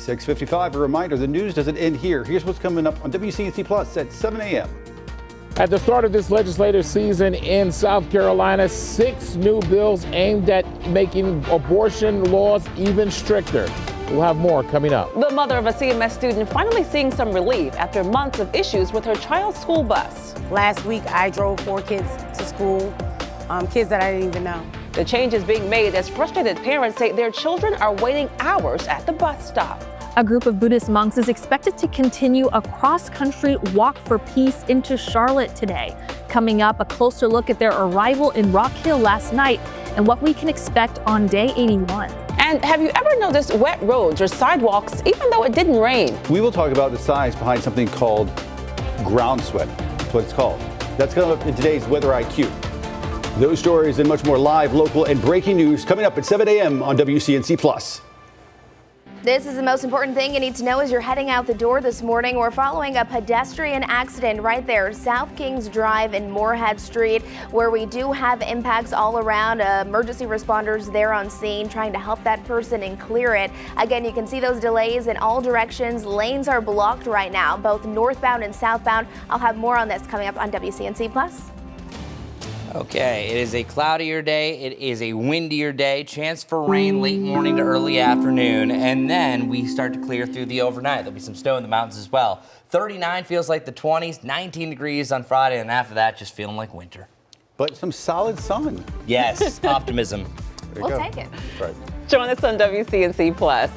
6:55, a reminder, the news doesn't end here. Here's what's coming up on WCNC Plus at 7 a.m. At the start of this legislative season in South Carolina, 6 new bills aimed at making abortion laws even stricter. We'll have more coming up. The mother of a CMS student finally seeing some relief after months of issues with her child's school bus. Last week, I drove 4 kids to school, kids that I didn't even know. The change is being made as frustrated parents say their children are waiting hours at the bus stop. A group of Buddhist monks is expected to continue a cross-country walk for peace into Charlotte today. Coming up, a closer look at their arrival in Rock Hill last night and what we can expect on day 81. And have you ever noticed wet roads or sidewalks even though it didn't rain? We will talk about the science behind something called ground sweat. That's what it's called. That's coming up in today's Weather IQ. Those stories and much more live, local, and breaking news coming up at 7 a.m. on WCNC Plus. This is the most important thing you need to know as you're heading out the door this morning. We're following a pedestrian accident right there, South Kings Drive and Moorhead Street, where we do have impacts all around. Emergency responders there on scene trying to help that person and clear it. Again, you can see those delays in all directions. Lanes are blocked right now, both northbound and southbound. I'll have more on this coming up on WCNC Plus. Okay, it is a cloudier day, it is a windier day, chance for rain late morning to early afternoon, and then we start to clear through the overnight. There'll be some snow in the mountains as well. 39 feels like the 20s, 19 degrees on Friday, and after that, just feeling like winter. But some solid sun. Yes, optimism. We'll take it. Right. Join us on WCNC Plus.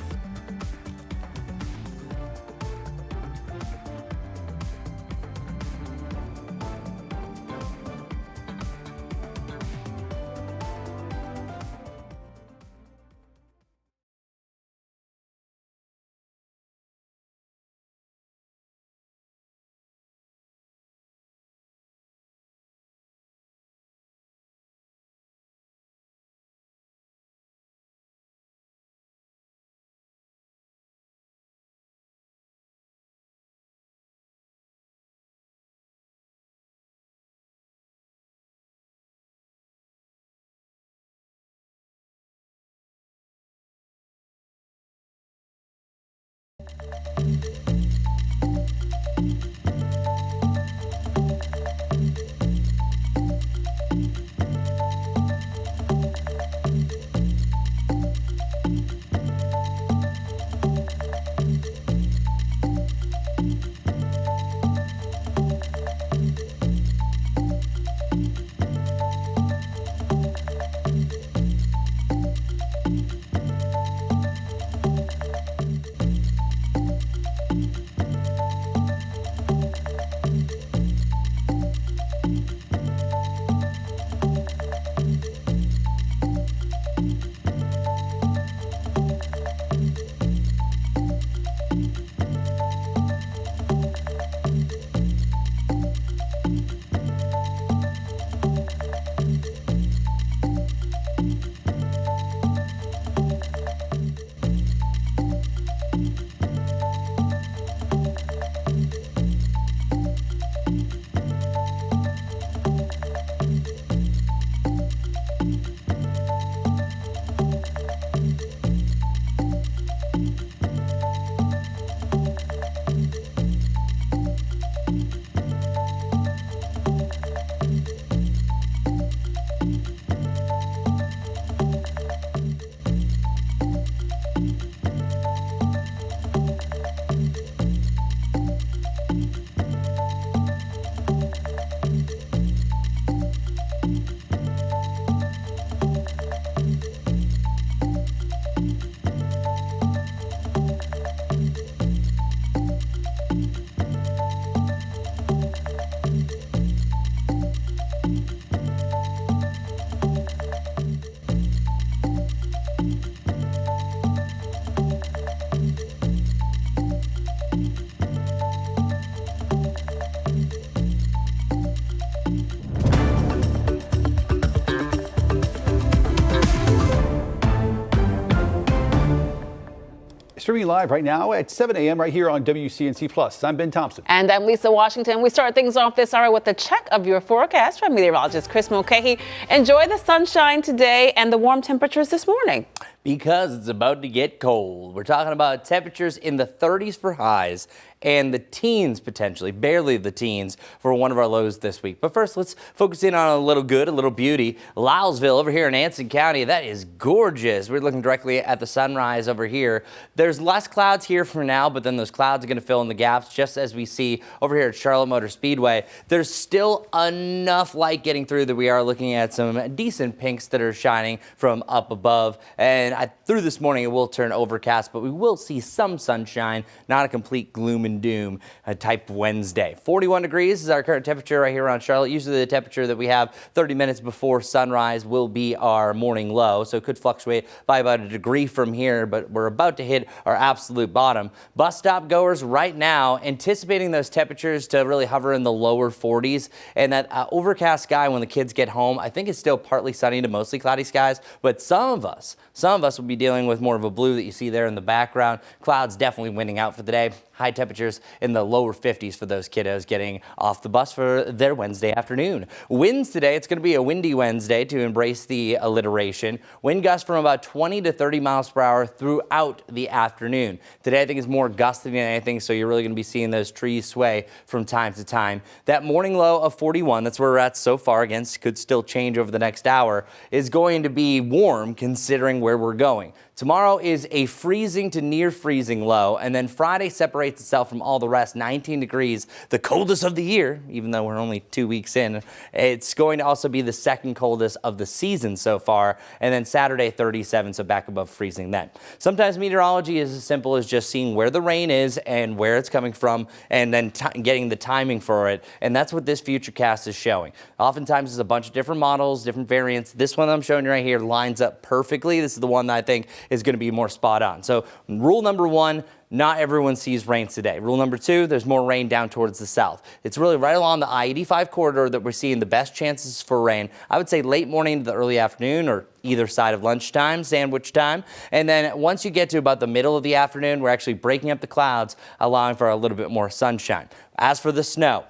Streaming live right now at 7 a.m. right here on WCNC Plus. I'm Ben Thompson. And I'm Lisa Washington. We start things off this hour with a check of your forecast from meteorologist Chris Mulcahy. Enjoy the sunshine today and the warm temperatures this morning. Because it's about to get cold. We're talking about temperatures in the 30s for highs and the teens potentially, barely the teens for one of our lows this week. But first, let's focus in on a little good, a little beauty. Lylesville over here in Anson County, that is gorgeous. We're looking directly at the sunrise over here. There's less clouds here for now, but then those clouds are going to fill in the gaps just as we see over here at Charlotte Motor Speedway. There's still enough light getting through that we are looking at some decent pinks that are shining from up above. And through this morning, it will turn overcast, but we will see some sunshine, not a complete gloom and doom type Wednesday. 41 degrees is our current temperature right here around Charlotte. Usually the temperature that we have 30 minutes before sunrise will be our morning low, so it could fluctuate by about a degree from here, but we're about to hit our absolute bottom. Bus stop goers right now anticipating those temperatures to really hover in the lower 40s, and that overcast sky when the kids get home, I think it's still partly sunny to mostly cloudy skies, but some of us will be dealing with more of a blue that you see there in the background. Clouds definitely winning out for the day. High temperatures in the lower 50s for those kiddos getting off the bus for their Wednesday afternoon. Winds today, it's going to be a windy Wednesday to embrace the alliteration. Wind gusts from about 20 to 30 miles per hour throughout the afternoon. Today, I think is more gusty than anything, so you're really going to be seeing those trees sway from time to time. That morning low of 41, that's where we're at so far, again, could still change over the next hour, is going to be warm considering where we're going. Tomorrow is a freezing to near freezing low, and then Friday separates itself from all the rest, 19 degrees, the coldest of the year, even though we're only 2 weeks in. It's going to also be the second coldest of the season so far, and then Saturday 37, so back above freezing then. Sometimes meteorology is as simple as just seeing where the rain is and where it's coming from, and then getting the timing for it, and that's what this futurecast is showing. Oftentimes there's a bunch of different models, different variants. This one I'm showing you right here lines up perfectly. This is the one that I think is going to be more spot on. So rule number one, not everyone sees rain today. Rule number two, there's more rain down towards the south. It's really right along the I-85 corridor that we're seeing the best chances for rain. I would say late morning to the early afternoon or either side of lunchtime, sandwich time. And then once you get to about the middle of the afternoon, we're actually breaking up the clouds, allowing for a little bit more sunshine. As for the snow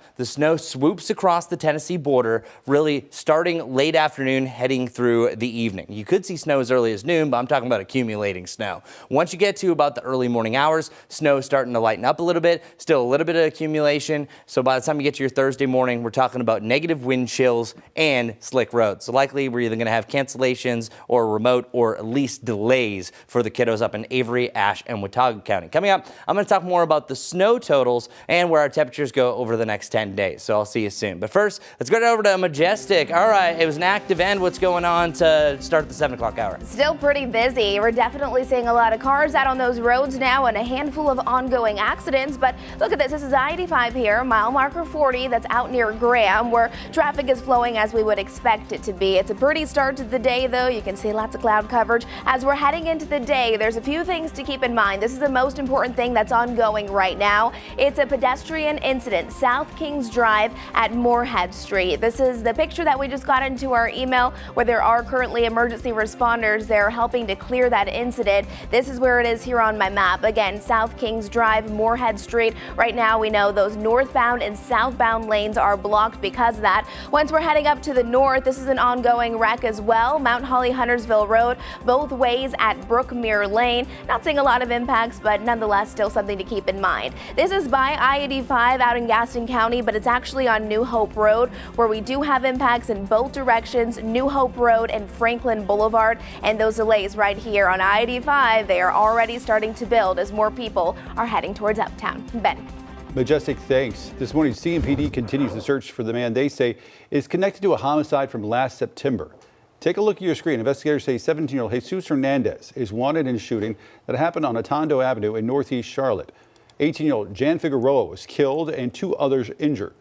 swoops across the Tennessee border, really starting late afternoon, heading through the evening. You could see snow as early as noon, but I'm talking about accumulating snow. Once you get to about the early morning hours, snow is starting to lighten up a little bit, still a little bit of accumulation. So by the time you get to your Thursday morning, we're talking about negative wind chills and slick roads. So likely we're either going to have cancellations or remote or at least delays for the kiddos up in Avery, Ashe, and Watauga County. Coming up, I'm going to talk more about the snow totals and where our temperatures go over the next 10 days. So I'll see you soon. But first, let's go over to Majestic. All right, it was an active end. What's going on to start the 7 o'clock hour? Still pretty busy. We're definitely seeing a lot of cars out on those roads now and a handful of ongoing accidents. But look at this. This is I-85 here, mile marker 40. That's out near Graham, where traffic is flowing as we would expect it to be. It's a pretty start to the day, though. You can see lots of cloud coverage. As we're heading into the day, there's a few things to keep in mind. This is the most important thing that's ongoing right now. It's a pedestrian incident, South Kings Drive at Moorhead Street. This is the picture that we just got into our email where there are currently emergency responders there helping to clear that incident. This is where it is here on my map. Again, South Kings Drive, Moorhead Street. Right now we know those northbound and southbound lanes are blocked because of that. Once we're heading up to the north, this is an ongoing wreck as well. Mount Holly Huntersville Road, both ways at Brookmere Lane. Not seeing a lot of impacts, but nonetheless still something to keep in mind. This is by I-85 out in Gaston County, but it's actually on New Hope Road where we do have impacts in both directions, New Hope Road and Franklin Boulevard. And those delays right here on I-85, they are already starting to build as more people are heading towards Uptown. Ben. Majestic, thanks. This morning, CMPD continues the search for the man they say is connected to a homicide from last September. Take a look at your screen. Investigators say 17-year-old Jesus Hernandez is wanted in a shooting that happened on Atondo Avenue in Northeast Charlotte. 18-year-old Jan Figueroa was killed and 2 others injured.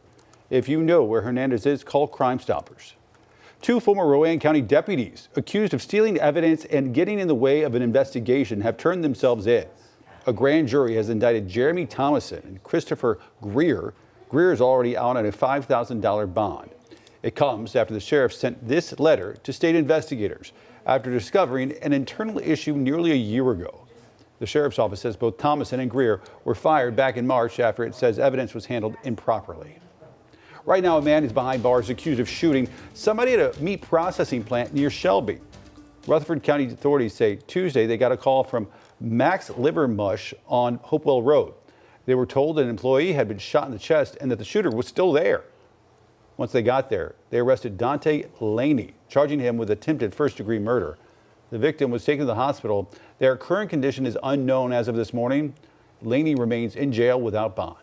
If you know where Hernandez is, call Crime Stoppers. 2 former Rowan County deputies accused of stealing evidence and getting in the way of an investigation have turned themselves in. A grand jury has indicted Jeremy Thomason and Christopher Greer. Greer is already out on a $5,000 bond. It comes after the sheriff sent this letter to state investigators after discovering an internal issue nearly a year ago. The sheriff's office says both Thomason and Greer were fired back in March after it says evidence was handled improperly. Right now, a man is behind bars accused of shooting somebody at a meat processing plant near Shelby. Rutherford County authorities say Tuesday they got a call from Max Livermush on Hopewell Road. They were told an employee had been shot in the chest and that the shooter was still there. Once they got there, they arrested Dante Laney, charging him with attempted first-degree murder. The victim was taken to the hospital. Their current condition is unknown as of this morning. Laney remains in jail without bond.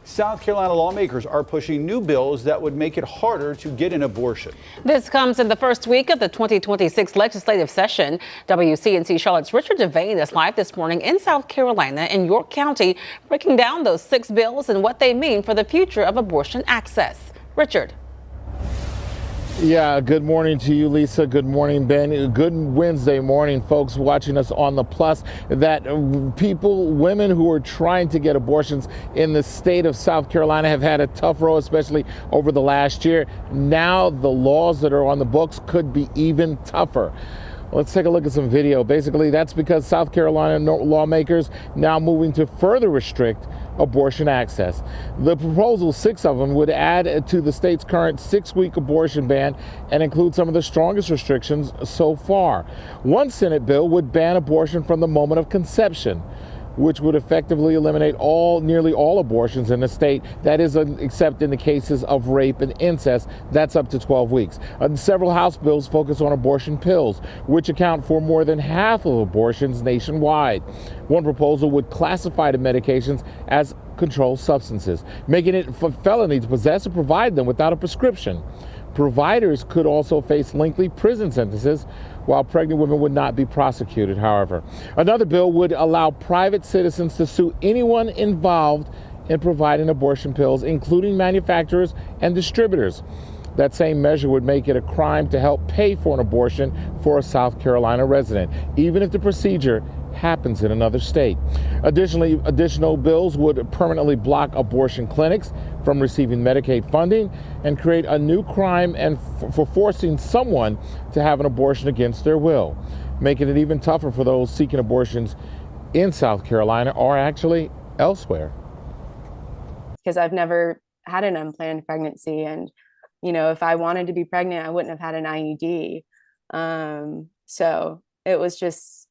South Carolina lawmakers are pushing new bills that would make it harder to get an abortion. This comes in the first week of the 2026 legislative session. WCNC Charlotte's Richard Devane is live this morning in South Carolina in York County, breaking down those 6 bills and what they mean for the future of abortion access. Richard. Yeah, good morning to you, Lisa. Good morning, Ben. Good Wednesday morning, folks watching us on the Plus. That women who are trying to get abortions in the state of South Carolina have had a tough road, especially over the last year. Now the laws that are on the books could be even tougher. Let's take a look at some video. Basically, that's because South Carolina lawmakers now moving to further restrict abortion access. The proposal, 6 of them, would add to the state's current 6-week abortion ban and include some of the strongest restrictions so far. One Senate bill would ban abortion from the moment of conception, which would effectively eliminate nearly all abortions in the state. That is, except in the cases of rape and incest. That's up to 12 weeks. Several House bills focus on abortion pills, which account for more than half of abortions nationwide. One proposal would classify the medications as controlled substances, making it a felony to possess or provide them without a prescription. Providers could also face lengthy prison sentences, while pregnant women would not be prosecuted, however. Another bill would allow private citizens to sue anyone involved in providing abortion pills, including manufacturers and distributors. That same measure would make it a crime to help pay for an abortion for a South Carolina resident, even if the procedure happens in another state. Additionally, additional bills would permanently block abortion clinics from receiving Medicaid funding and create a new crime for forcing someone to have an abortion against their will, making it even tougher for those seeking abortions in South Carolina or actually elsewhere. Because I've never had an unplanned pregnancy, and if I wanted to be pregnant, I wouldn't have had an IUD. So it was just,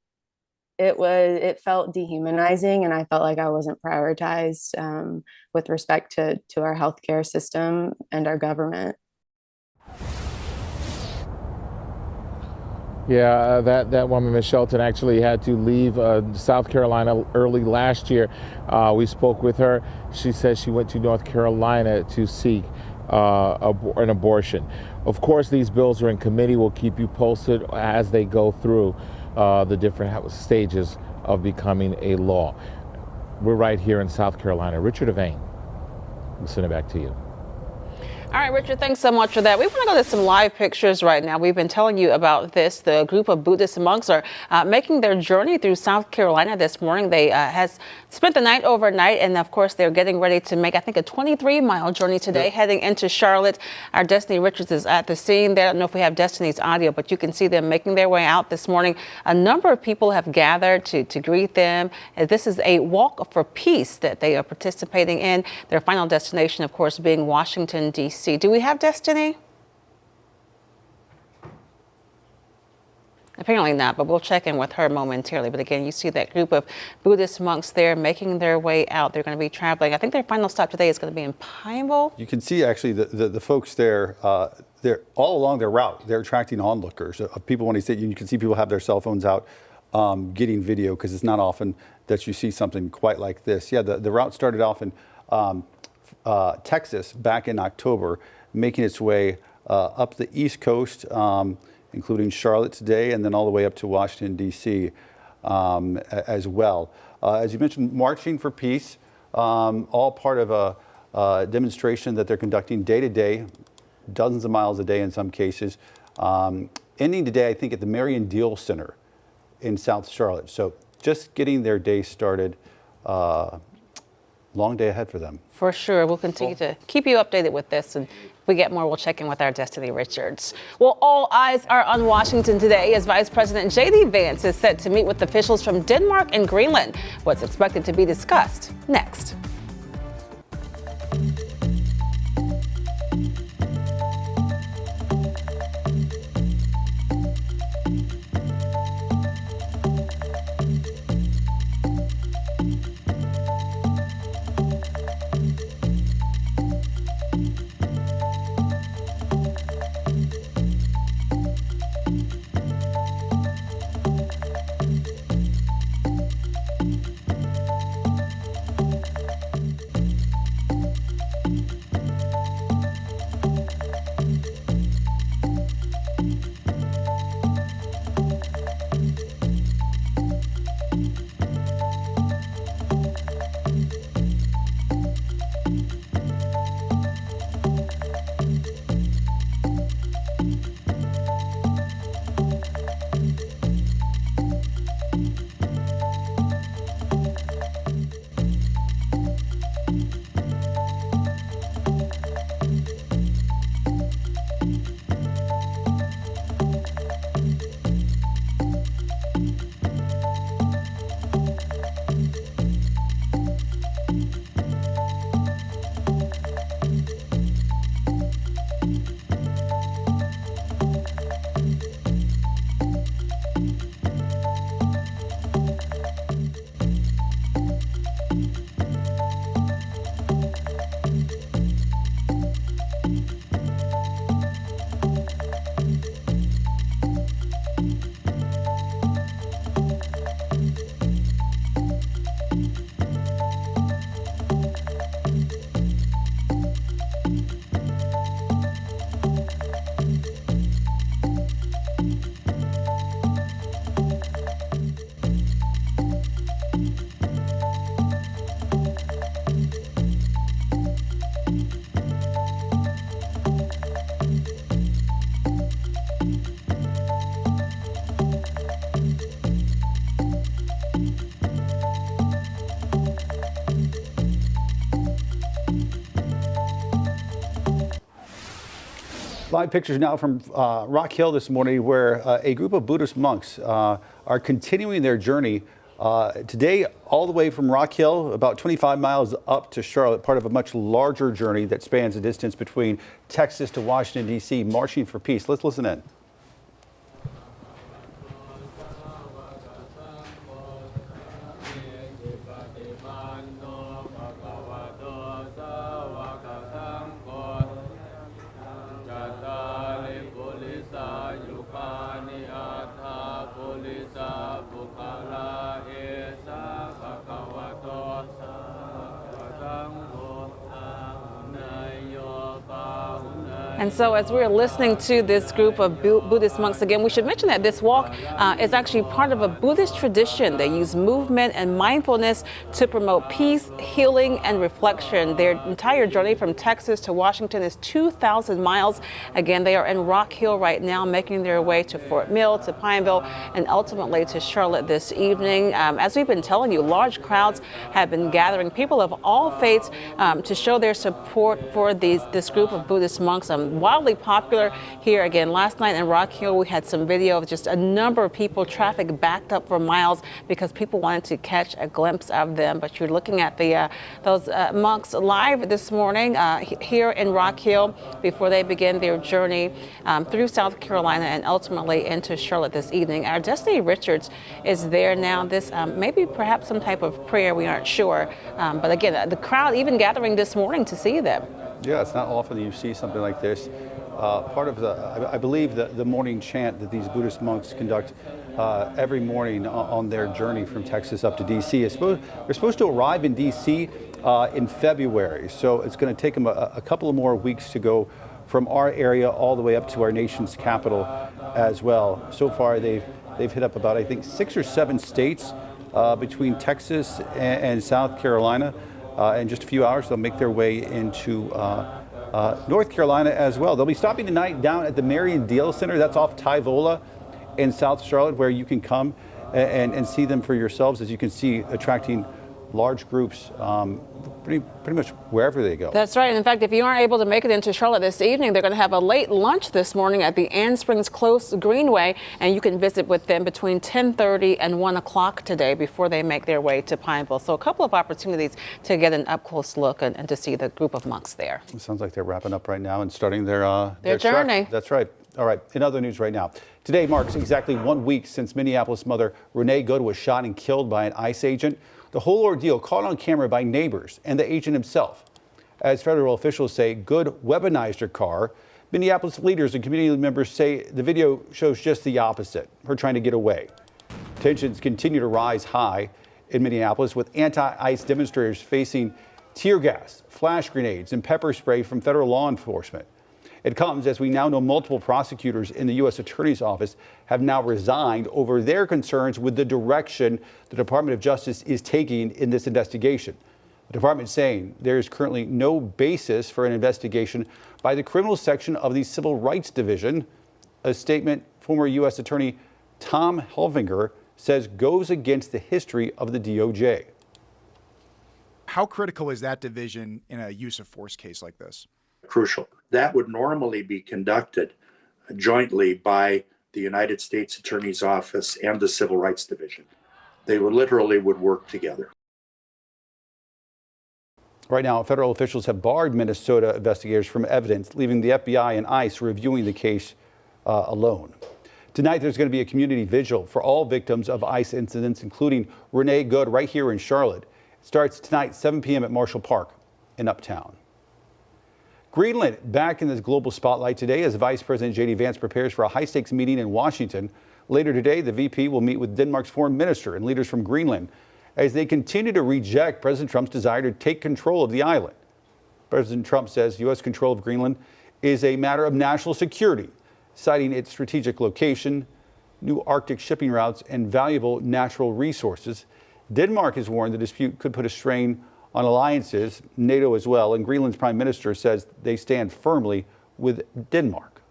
it felt dehumanizing, and I felt like I wasn't prioritized with respect to our healthcare system and our government. Yeah, that woman, Ms. Shelton, actually had to leave South Carolina early last year. We spoke with her. She says she went to North Carolina to seek an abortion. Of course, these bills are in committee. We'll keep you posted as they go through the different stages of becoming a law. We're right here in South Carolina. Richard Devane, we'll send it back to you. All right, Richard, thanks so much for that. We want to go to some live pictures right now. We've been telling you about this. The group of Buddhist monks are making their journey through South Carolina this morning. They has spent the night overnight, and of course, they're getting ready to make, I think, a 23-mile journey today, heading into Charlotte. Our Destiny Richards is at the scene there. I don't know if we have Destiny's audio, but you can see them making their way out this morning. A number of people have gathered to greet them. This is a walk for peace that they are participating in. Their final destination, of course, being Washington, D.C. Do we have Destiny? Apparently not, but we'll check in with her momentarily. But again, you see that group of Buddhist monks there making their way out. They're going to be traveling. I think their final stop today is going to be in Pineville. You can see actually the folks there, they're all along their route. They're attracting onlookers of people. When you can see people have their cell phones out getting video, because it's not often that you see something quite like this. Yeah, the route started off in Texas back in October, making its way up the East Coast, including Charlotte today, and then all the way up to Washington, D.C. As well. As you mentioned, marching for peace, all part of a demonstration that they're conducting day to day, dozens of miles a day in some cases, ending today, I think, at the Marion Deal Center in South Charlotte. So just getting their day started. Long day ahead for them. For sure. We'll continue to keep you updated with this, and if we get more, we'll check in with our Destiny Richards. Well, all eyes are on Washington today as Vice President J.D. Vance is set to meet with officials from Denmark and Greenland. What's expected to be discussed next. Live pictures now from Rock Hill this morning, where a group of Buddhist monks are continuing their journey today all the way from Rock Hill, about 25 miles up to Charlotte, part of a much larger journey that spans the distance between Texas to Washington, D.C., marching for peace. Let's listen in. And so as we're listening to this group of Buddhist monks again, we should mention that this walk is actually part of a Buddhist tradition. They use movement and mindfulness to promote peace, healing, and reflection. Their entire journey from Texas to Washington is 2,000 miles. Again, they are in Rock Hill right now, making their way to Fort Mill, to Pineville, and ultimately to Charlotte this evening. As we've been telling you, large crowds have been gathering, people of all faiths, to show their support for this group of Buddhist monks. Wildly popular here again. Last night in Rock Hill, we had some video of just a number of people, traffic backed up for miles because people wanted to catch a glimpse of them. But you're looking at those monks live this morning here in Rock Hill before they begin their journey through South Carolina and ultimately into Charlotte this evening. Our Destiny Richards is there now. This maybe perhaps some type of prayer, we aren't sure. But again, the crowd even gathering this morning to see them. Yeah, it's not often that you see something like this. Part of I believe the morning chant that these Buddhist monks conduct every morning on their journey from Texas up to D.C. They're supposed to arrive in D.C. In February, so it's going to take them a couple of more weeks to go from our area all the way up to our nation's capital as well. So far, they've hit up about, I think, 6 or 7 states between Texas and South Carolina. In just a few hours, they'll make their way into North Carolina as well. They'll be stopping tonight down at the Marion Deal Center. That's off Tyvola in South Charlotte, where you can come and see them for yourselves. As you can see, attracting large groups pretty much wherever they go. That's right. And in fact, if you aren't able to make it into Charlotte this evening, they're going to have a late lunch this morning at the Ann Springs Close Greenway, and you can visit with them between 10:30 and 1 o'clock today before they make their way to Pineville. So a couple of opportunities to get an up-close look and to see the group of monks there. It sounds like they're wrapping up right now and starting their journey. Trek. That's right. All right. In other news right now, today marks exactly 1 week since Minneapolis mother Renee Good was shot and killed by an ICE agent. The whole ordeal caught on camera by neighbors and the agent himself. As federal officials say, Good weaponized her car. Minneapolis leaders and community members say the video shows just the opposite, her trying to get away. Tensions continue to rise high in Minneapolis, with anti-ICE demonstrators facing tear gas, flash grenades, and pepper spray from federal law enforcement. It comes as we now know multiple prosecutors in the U.S. Attorney's Office have now resigned over their concerns with the direction the Department of Justice is taking in this investigation. The department is saying there is currently no basis for an investigation by the criminal section of the Civil Rights Division. A statement former U.S. Attorney Tom Helfinger says goes against the history of the DOJ. How critical is that division in a use of force case like this? Crucial. That would normally be conducted jointly by the United States Attorney's Office and the Civil Rights Division. They literally would work together. Right now, federal officials have barred Minnesota investigators from evidence, leaving the FBI and ICE reviewing the case alone. Tonight, there's going to be a community vigil for all victims of ICE incidents, including Renee Good, right here in Charlotte. It starts tonight, 7 p.m. at Marshall Park in Uptown. Greenland back in the global spotlight today as Vice President J.D. Vance prepares for a high-stakes meeting in Washington. Later today, the VP will meet with Denmark's foreign minister and leaders from Greenland as they continue to reject President Trump's desire to take control of the island. President Trump says U.S. control of Greenland is a matter of national security, citing its strategic location, new Arctic shipping routes, and valuable natural resources. Denmark has warned the dispute could put a strain on alliances, NATO as well, and Greenland's prime minister says they stand firmly with Denmark.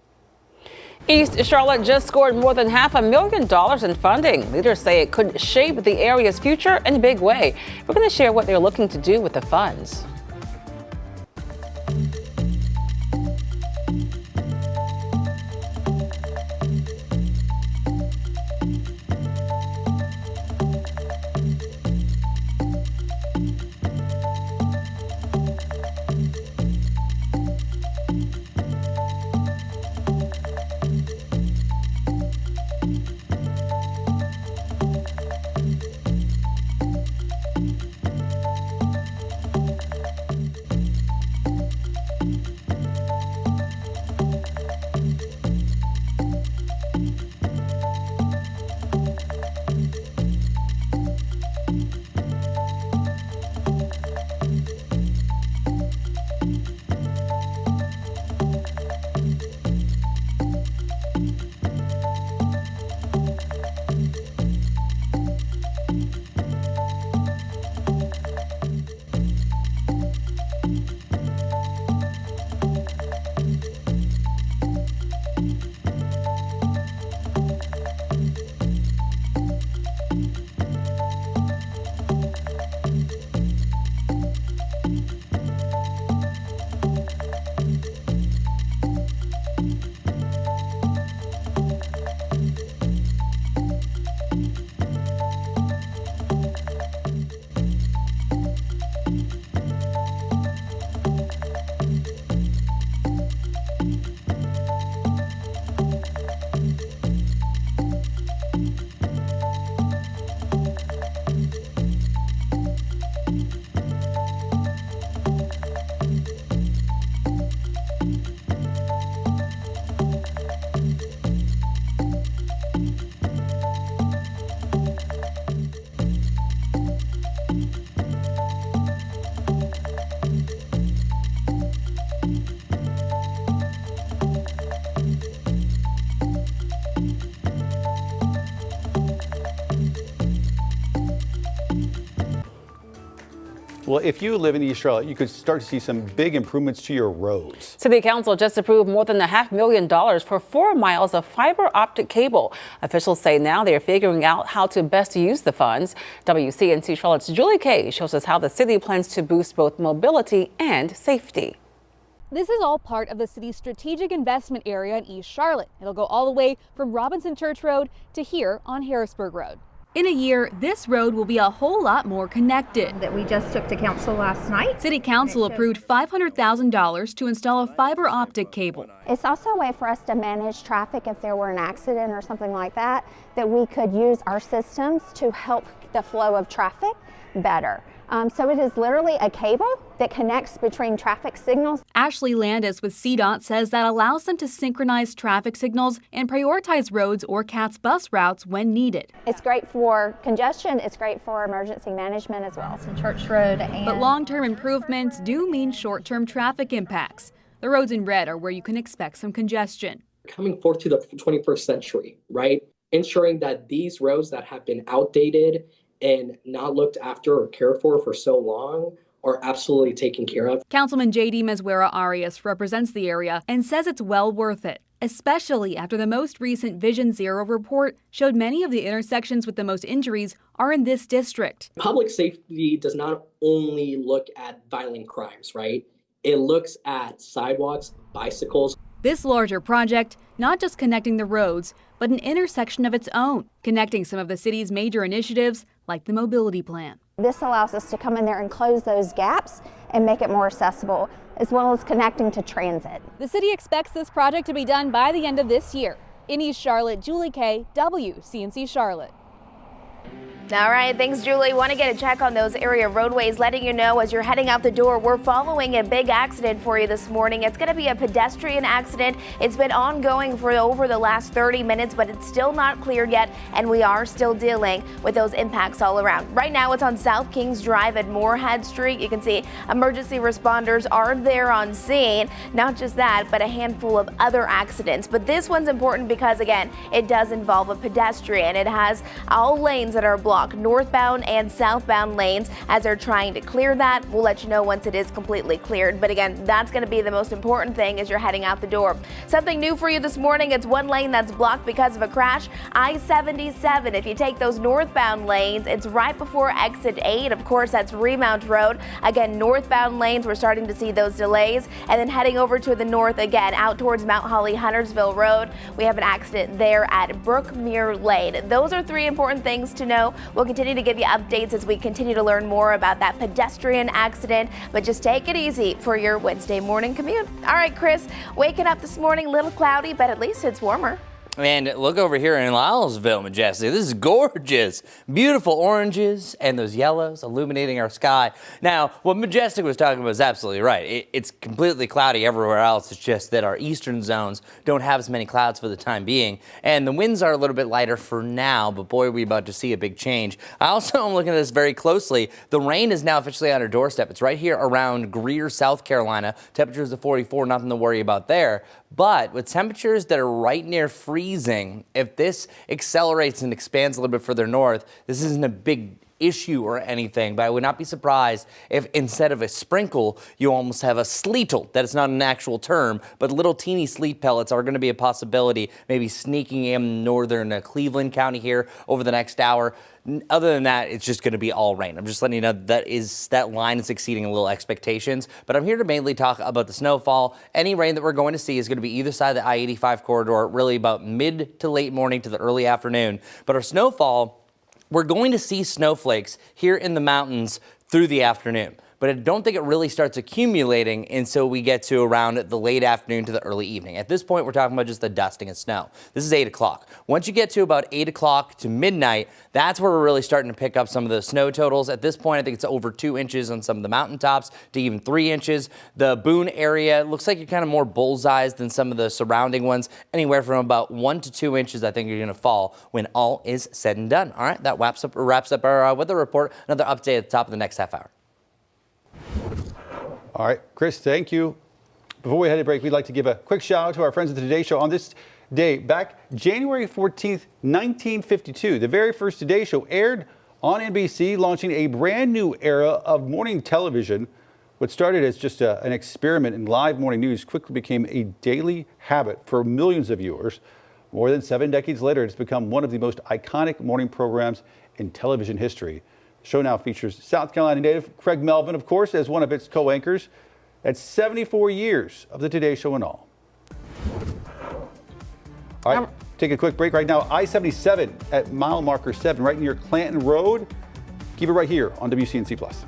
East Charlotte just scored more than $500,000 in funding. Leaders say it could shape the area's future in a big way. We're going to share what they're looking to do with the funds. Well, if you live in East Charlotte, you could start to see some big improvements to your roads. City Council just approved more than $500,000 for 4 miles of fiber optic cable. Officials say now they're figuring out how to best use the funds. WCNC Charlotte's Julie Kay shows us how the city plans to boost both mobility and safety. This is all part of the city's strategic investment area in East Charlotte. It'll go all the way from Robinson Church Road to here on Harrisburg Road. In a year, this road will be a whole lot more connected. That we just took to council last night. City Council approved $500,000 to install a fiber optic cable. It's also a way for us to manage traffic if there were an accident or something like that we could use our systems to help the flow of traffic better. So it is literally a cable that connects between traffic signals. Ashley Landis with CDOT says that allows them to synchronize traffic signals and prioritize roads or CATS bus routes when needed. It's great for congestion. It's great for emergency management as well. It's Church Road. But long-term improvements do mean short-term traffic impacts. The roads in red are where you can expect some congestion. Coming forth to the 21st century, right? Ensuring that these roads that have been outdated and not looked after or cared for so long are absolutely taken care of. Councilman J.D. Meswera Arias represents the area and says it's well worth it, especially after the most recent Vision Zero report showed many of the intersections with the most injuries are in this district. Public safety does not only look at violent crimes, right? It looks at sidewalks, bicycles. This larger project, not just connecting the roads, but an intersection of its own, connecting some of the city's major initiatives like the mobility plan. This allows us to come in there and close those gaps and make it more accessible, as well as connecting to transit. The city expects this project to be done by the end of this year. In East Charlotte, Julie Kay, WCNC Charlotte. All right, thanks, Julie. Want to get a check on those area roadways, letting you know as you're heading out the door, we're following a big accident for you this morning. It's going to be a pedestrian accident. It's been ongoing for over the last 30 minutes, but it's still not cleared yet, and we are still dealing with those impacts all around. Right now, it's on South Kings Drive at Moorhead Street. You can see emergency responders are there on scene. Not just that, but a handful of other accidents. But this one's important because, again, it does involve a pedestrian. It has all lanes that are blocked, northbound and southbound lanes. As they're trying to clear that, we'll let you know once it is completely cleared. But again, that's going to be the most important thing as you're heading out the door. Something new for you this morning, it's one lane that's blocked because of a crash. I-77, if you take those northbound lanes, it's right before exit 8. Of course, that's Remount Road. Again, northbound lanes, we're starting to see those delays. And then heading over to the north again, out towards Mount Holly, Huntersville Road, we have an accident there at Brookmere Lane. Those are 3 important things to know. We'll continue to give you updates as we continue to learn more about that pedestrian accident, but just take it easy for your Wednesday morning commute. All right, Chris, waking up this morning, a little cloudy, but at least it's warmer. And look over here in Lylesville, Majestic. This is gorgeous. Beautiful oranges and those yellows illuminating our sky. Now, what Majestic was talking about is absolutely right. It's completely cloudy everywhere else. It's just that our eastern zones don't have as many clouds for the time being. And the winds are a little bit lighter for now, but boy, are we about to see a big change. I also am looking at this very closely. The rain is now officially on our doorstep. It's right here around Greer, South Carolina. Temperatures of 44, nothing to worry about there. But with temperatures that are right near freezing, if this accelerates and expands a little bit further north, this isn't a big issue or anything, but I would not be surprised if instead of a sprinkle, you almost have a sleetle. That is not an actual term, but little teeny sleet pellets are going to be a possibility, maybe sneaking in northern Cleveland County here over the next hour. Other than that, it's just going to be all rain. I'm just letting you know that line is exceeding a little expectations. But I'm here to mainly talk about the snowfall. Any rain that we're going to see is going to be either side of the I-85 corridor, really about mid to late morning to the early afternoon. But our snowfall, we're going to see snowflakes here in the mountains through the afternoon. But I don't think it really starts accumulating until we get to around the late afternoon to the early evening. At this point, we're talking about just the dusting of snow. This is 8 o'clock. Once you get to about 8 o'clock to midnight, that's where we're really starting to pick up some of the snow totals. At this point, I think it's over 2 inches on some of the mountaintops to even 3 inches. The Boone area looks like you're kind of more bullseyes than some of the surrounding ones. Anywhere from about 1 to 2 inches, I think, you're going to fall when all is said and done. All right, that wraps up our weather report. Another update at the top of the next half hour. All right, Chris, thank you. Before we head to break, we'd like to give a quick shout out to our friends at the Today Show. On this day, back January 14th, 1952, the very first Today Show aired on NBC, launching a brand new era of morning television. What started as just an experiment in live morning news quickly became a daily habit for millions of viewers. More than 7 decades later, it's become one of the most iconic morning programs in television history. The show now features South Carolina native Craig Melvin, of course, as one of its co-anchors. That's 74 years of the Today Show and all. All right, take a quick break right now. I-77 at mile marker 7, right near Clanton Road. Keep it right here on WCNC Plus.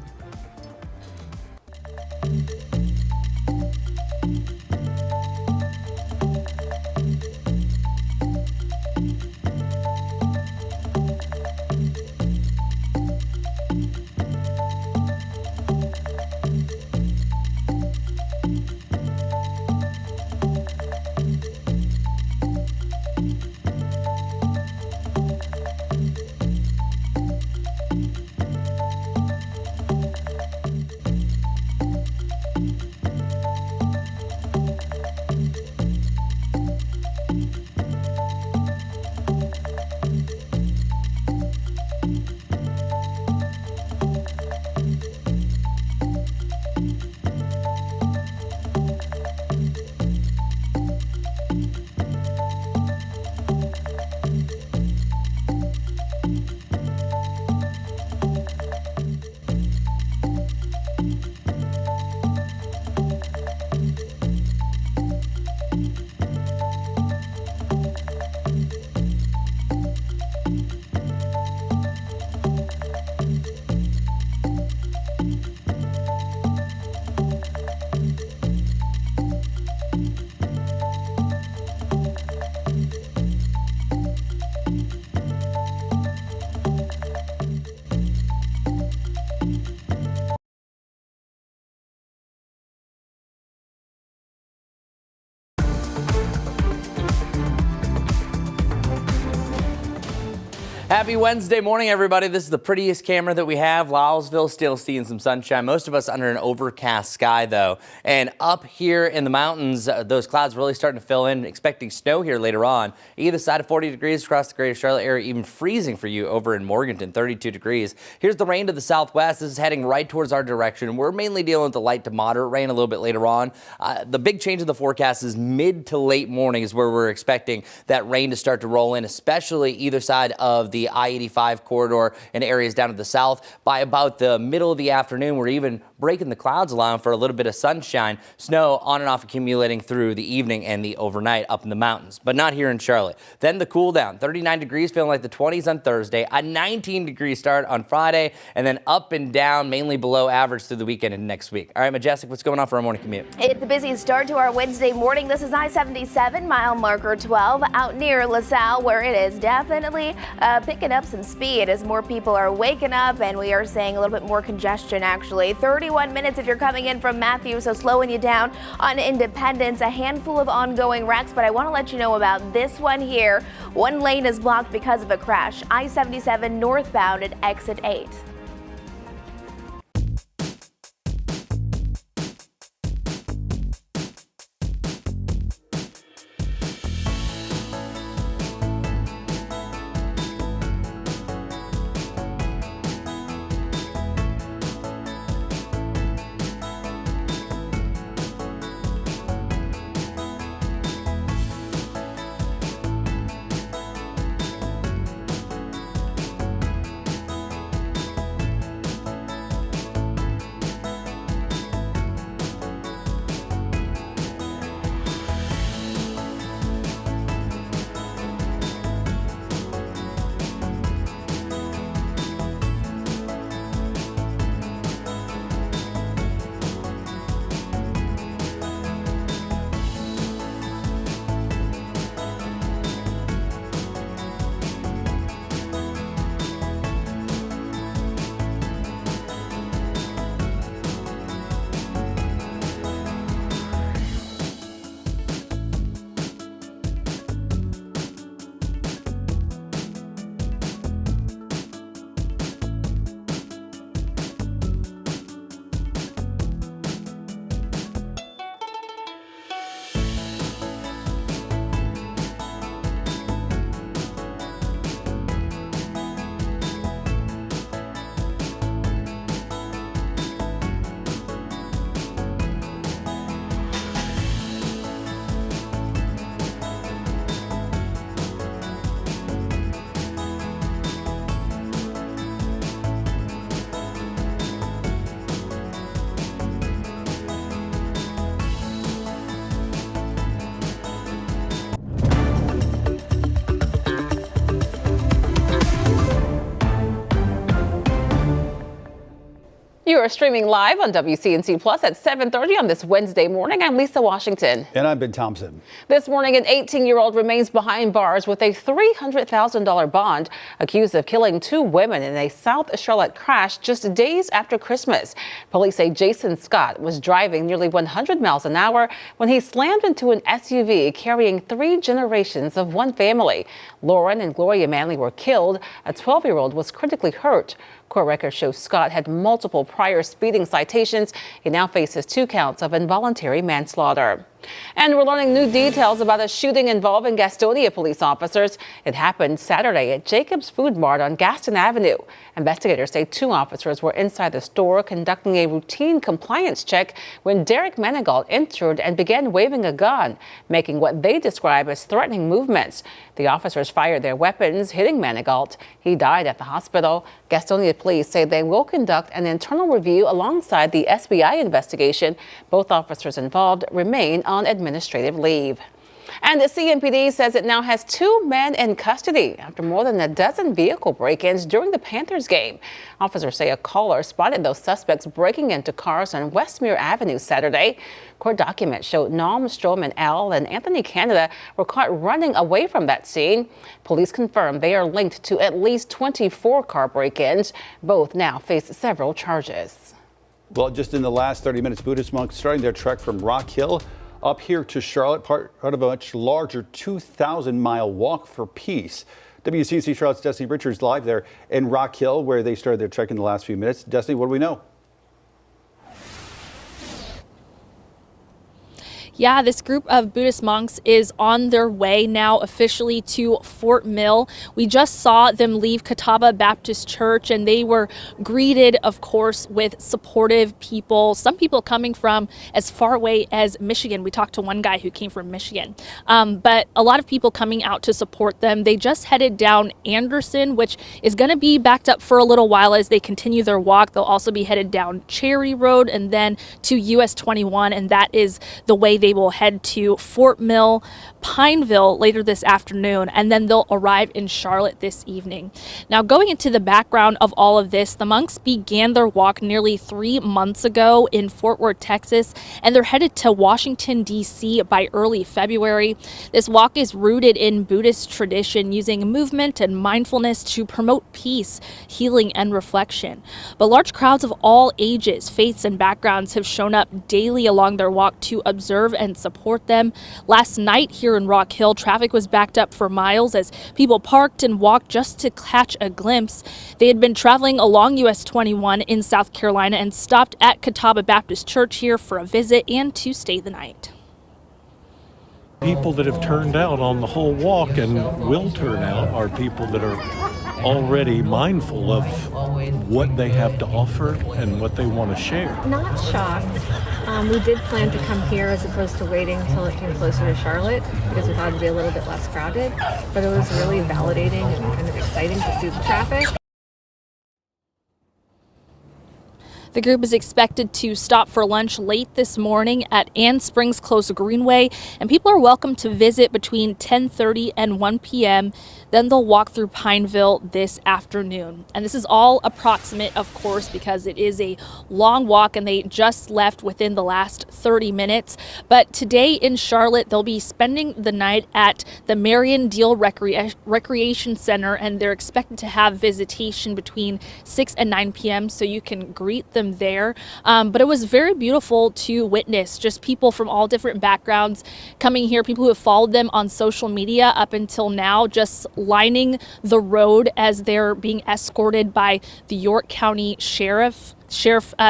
Happy Wednesday morning, everybody. This is the prettiest camera that we have. Lowellsville still seeing some sunshine. Most of us under an overcast sky, though. And up here in the mountains, those clouds really starting to fill in. Expecting snow here later on. Either side of 40 degrees across the greater Charlotte area, even freezing for you over in Morganton, 32 degrees. Here's the rain to the southwest. This is heading right towards our direction. We're mainly dealing with the light to moderate rain a little bit later on. The big change in the forecast is mid to late morning is where we're expecting that rain to start to roll in, especially either side of the I-85 corridor and areas down to the south. By about the middle of the afternoon, we're even breaking the clouds, allowing for a little bit of sunshine. Snow on and off accumulating through the evening and the overnight up in the mountains, but not here in Charlotte. Then the cool down, 39 degrees, feeling like the 20s on Thursday, a 19-degree start on Friday, and then up and down, mainly below average through the weekend and next week. All right, Majestic, what's going on for our morning commute? It's the busiest start to our Wednesday morning. This is I-77, mile marker 12, out near LaSalle, where it is definitely picking up some speed as more people are waking up, and we are seeing a little bit more congestion, actually. 31 minutes if you're coming in from Matthew, so slowing you down on Independence. A handful of ongoing wrecks, but I want to let you know about this one here. One lane is blocked because of a crash. I-77 northbound at exit 8. are streaming live on WCNC Plus at 7:30 on this Wednesday morning. I'm Lisa Washington. And I'm Ben Thompson. This morning, an 18-year-old remains behind bars with a $300,000 bond, accused of killing 2 women in a South Charlotte crash just days after Christmas. Police say Jason Scott was driving nearly 100 miles an hour when he slammed into an SUV carrying 3 generations of one family. Lauren and Gloria Manley were killed. A 12-year-old was critically hurt. Court records show Scott had multiple prior speeding citations. He now faces 2 counts of involuntary manslaughter. And we're learning new details about a shooting involving Gastonia police officers. It happened Saturday at Jacob's Food Mart on Gaston Avenue. Investigators say 2 officers were inside the store conducting a routine compliance check when Derek Manigault entered and began waving a gun, making what they describe as threatening movements. The officers fired their weapons, hitting Manigault. He died at the hospital. Gastonia police say they will conduct an internal review alongside the SBI investigation. Both officers involved remain on administrative leave. And the CMPD says it now has 2 men in custody after more than a dozen vehicle break-ins during the Panthers game. Officers say a caller spotted those suspects breaking into cars on Westmere Avenue Saturday. Court documents show Naum, Stroman, L, and Anthony Canada were caught running away from that scene. Police confirm they are linked to at least 24 car break-ins. Both now face several charges. Well, just in the last 30 minutes, Buddhist monks starting their trek from Rock Hill up here to Charlotte, part of a much larger 2,000-mile walk for peace. WCNC Charlotte's Destiny Richards live there in Rock Hill, where they started their trek in the last few minutes. Destiny, what do we know? Yeah, this group of Buddhist monks is on their way now officially to Fort Mill. We just saw them leave Catawba Baptist Church, and they were greeted, of course, with supportive people. Some people coming from as far away as Michigan. We talked to one guy who came from Michigan, but a lot of people coming out to support them. They just headed down Anderson, which is going to be backed up for a little while as they continue their walk. They'll also be headed down Cherry Road and then to US 21, and that is the way they will head to Fort Mill, Pineville later this afternoon, and then they'll arrive in Charlotte this evening. Now, going into the background of all of this, the monks began their walk nearly 3 months ago in Fort Worth, Texas, and they're headed to Washington, D.C. by early February. This walk is rooted in Buddhist tradition, using movement and mindfulness to promote peace, healing, and reflection. But large crowds of all ages, faiths, and backgrounds have shown up daily along their walk to observe and support them. Last night here in Rock Hill, traffic was backed up for miles as people parked and walked just to catch a glimpse. They had been traveling along US 21 in South Carolina and stopped at Catawba Baptist Church here for a visit and to stay the night. People that have turned out on the whole walk and will turn out are people that are already mindful of what they have to offer and what they want to share. Not shocked. We did plan to come here as opposed to waiting until it came closer to Charlotte because we thought it'd be a little bit less crowded, but it was really validating and kind of exciting to see the traffic. The group is expected to stop for lunch late this morning at Ann Springs Close Greenway, and people are welcome to visit between 10:30 and 1 p.m. Then they'll walk through Pineville this afternoon. And this is all approximate, of course, because it is a long walk and they just left within the last 30 minutes. But today in Charlotte, they'll be spending the night at the Marion Deal Recreation Center, and they're expected to have visitation between 6 and 9 p.m. so you can greet them there. But it was very beautiful to witness just people from all different backgrounds coming here, people who have followed them on social media up until now, just lining the road as they're being escorted by the York County Sheriff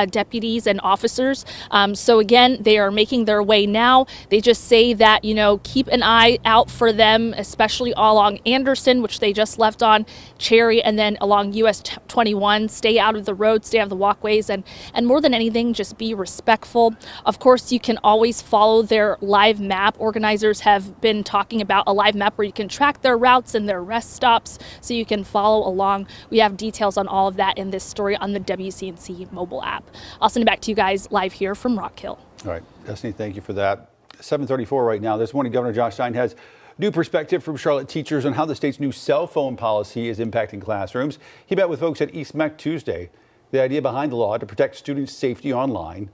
deputies and officers. So again, they are making their way now. They just say that, keep an eye out for them, especially along Anderson, which they just left on Cherry, and then along US 21. Stay out of the road, stay out of the walkways, and more than anything, just be respectful. Of course, you can always follow their live map. Organizers have been talking about a live map where you can track their routes and their rest stops so you can follow along. We have details on all of that in this story on the WCNC mobile app. I'll send it back to you guys live here from Rock Hill. All right, Destiny, thank you for that. 7:34 right now. This morning, Governor Josh Stein has new perspective from Charlotte teachers on how the state's new cell phone policy is impacting classrooms. He met with folks at East Meck Tuesday. The idea behind the law to protect students' safety online,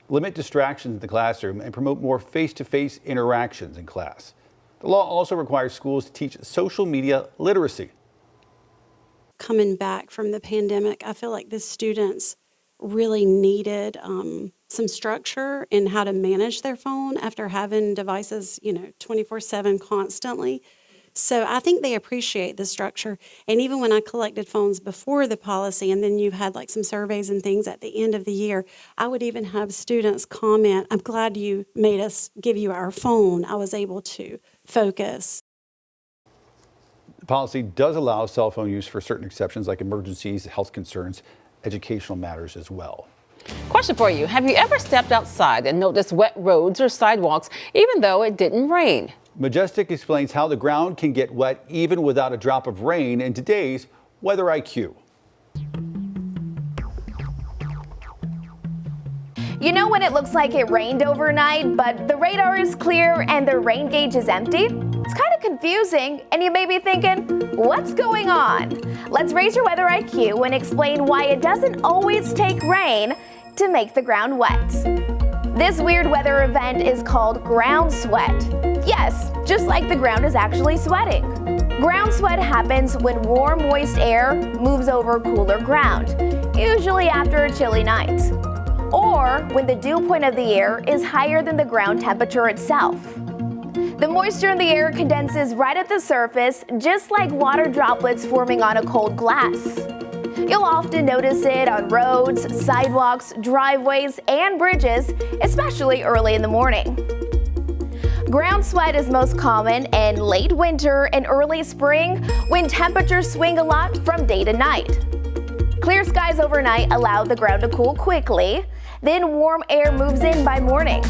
limit distractions in the classroom, and promote more face-to-face interactions in class. The law also requires schools to teach social media literacy. Coming back from the pandemic, I feel like the students really needed some structure in how to manage their phone after having devices, 24/7 constantly. So I think they appreciate the structure. And even when I collected phones before the policy, and then you had like some surveys and things at the end of the year, I would even have students comment, "I'm glad you made us give you our phone. I was able to focus." The policy does allow cell phone use for certain exceptions like emergencies, health concerns, educational matters as well. Question for you. Have you ever stepped outside and noticed wet roads or sidewalks even though it didn't rain? Majestic explains how the ground can get wet even without a drop of rain in today's Weather IQ. You know when it looks like it rained overnight, but the radar is clear and the rain gauge is empty? It's kind of confusing, and you may be thinking, what's going on? Let's raise your weather IQ and explain why it doesn't always take rain to make the ground wet. This weird weather event is called ground sweat. Yes, just like the ground is actually sweating. Ground sweat happens when warm, moist air moves over cooler ground, usually after a chilly night, or when the dew point of the air is higher than the ground temperature itself. The moisture in the air condenses right at the surface, just like water droplets forming on a cold glass. You'll often notice it on roads, sidewalks, driveways, and bridges, especially early in the morning. Ground sweat is most common in late winter and early spring when temperatures swing a lot from day to night. Clear skies overnight allow the ground to cool quickly, then warm air moves in by morning.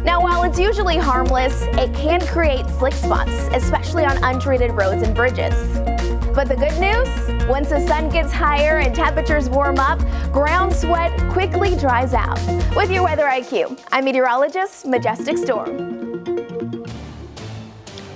Now, while it's usually harmless, it can create slick spots, especially on untreated roads and bridges. But the good news? Once the sun gets higher and temperatures warm up, ground sweat quickly dries out. With your Weather IQ, I'm meteorologist Majestic Storm.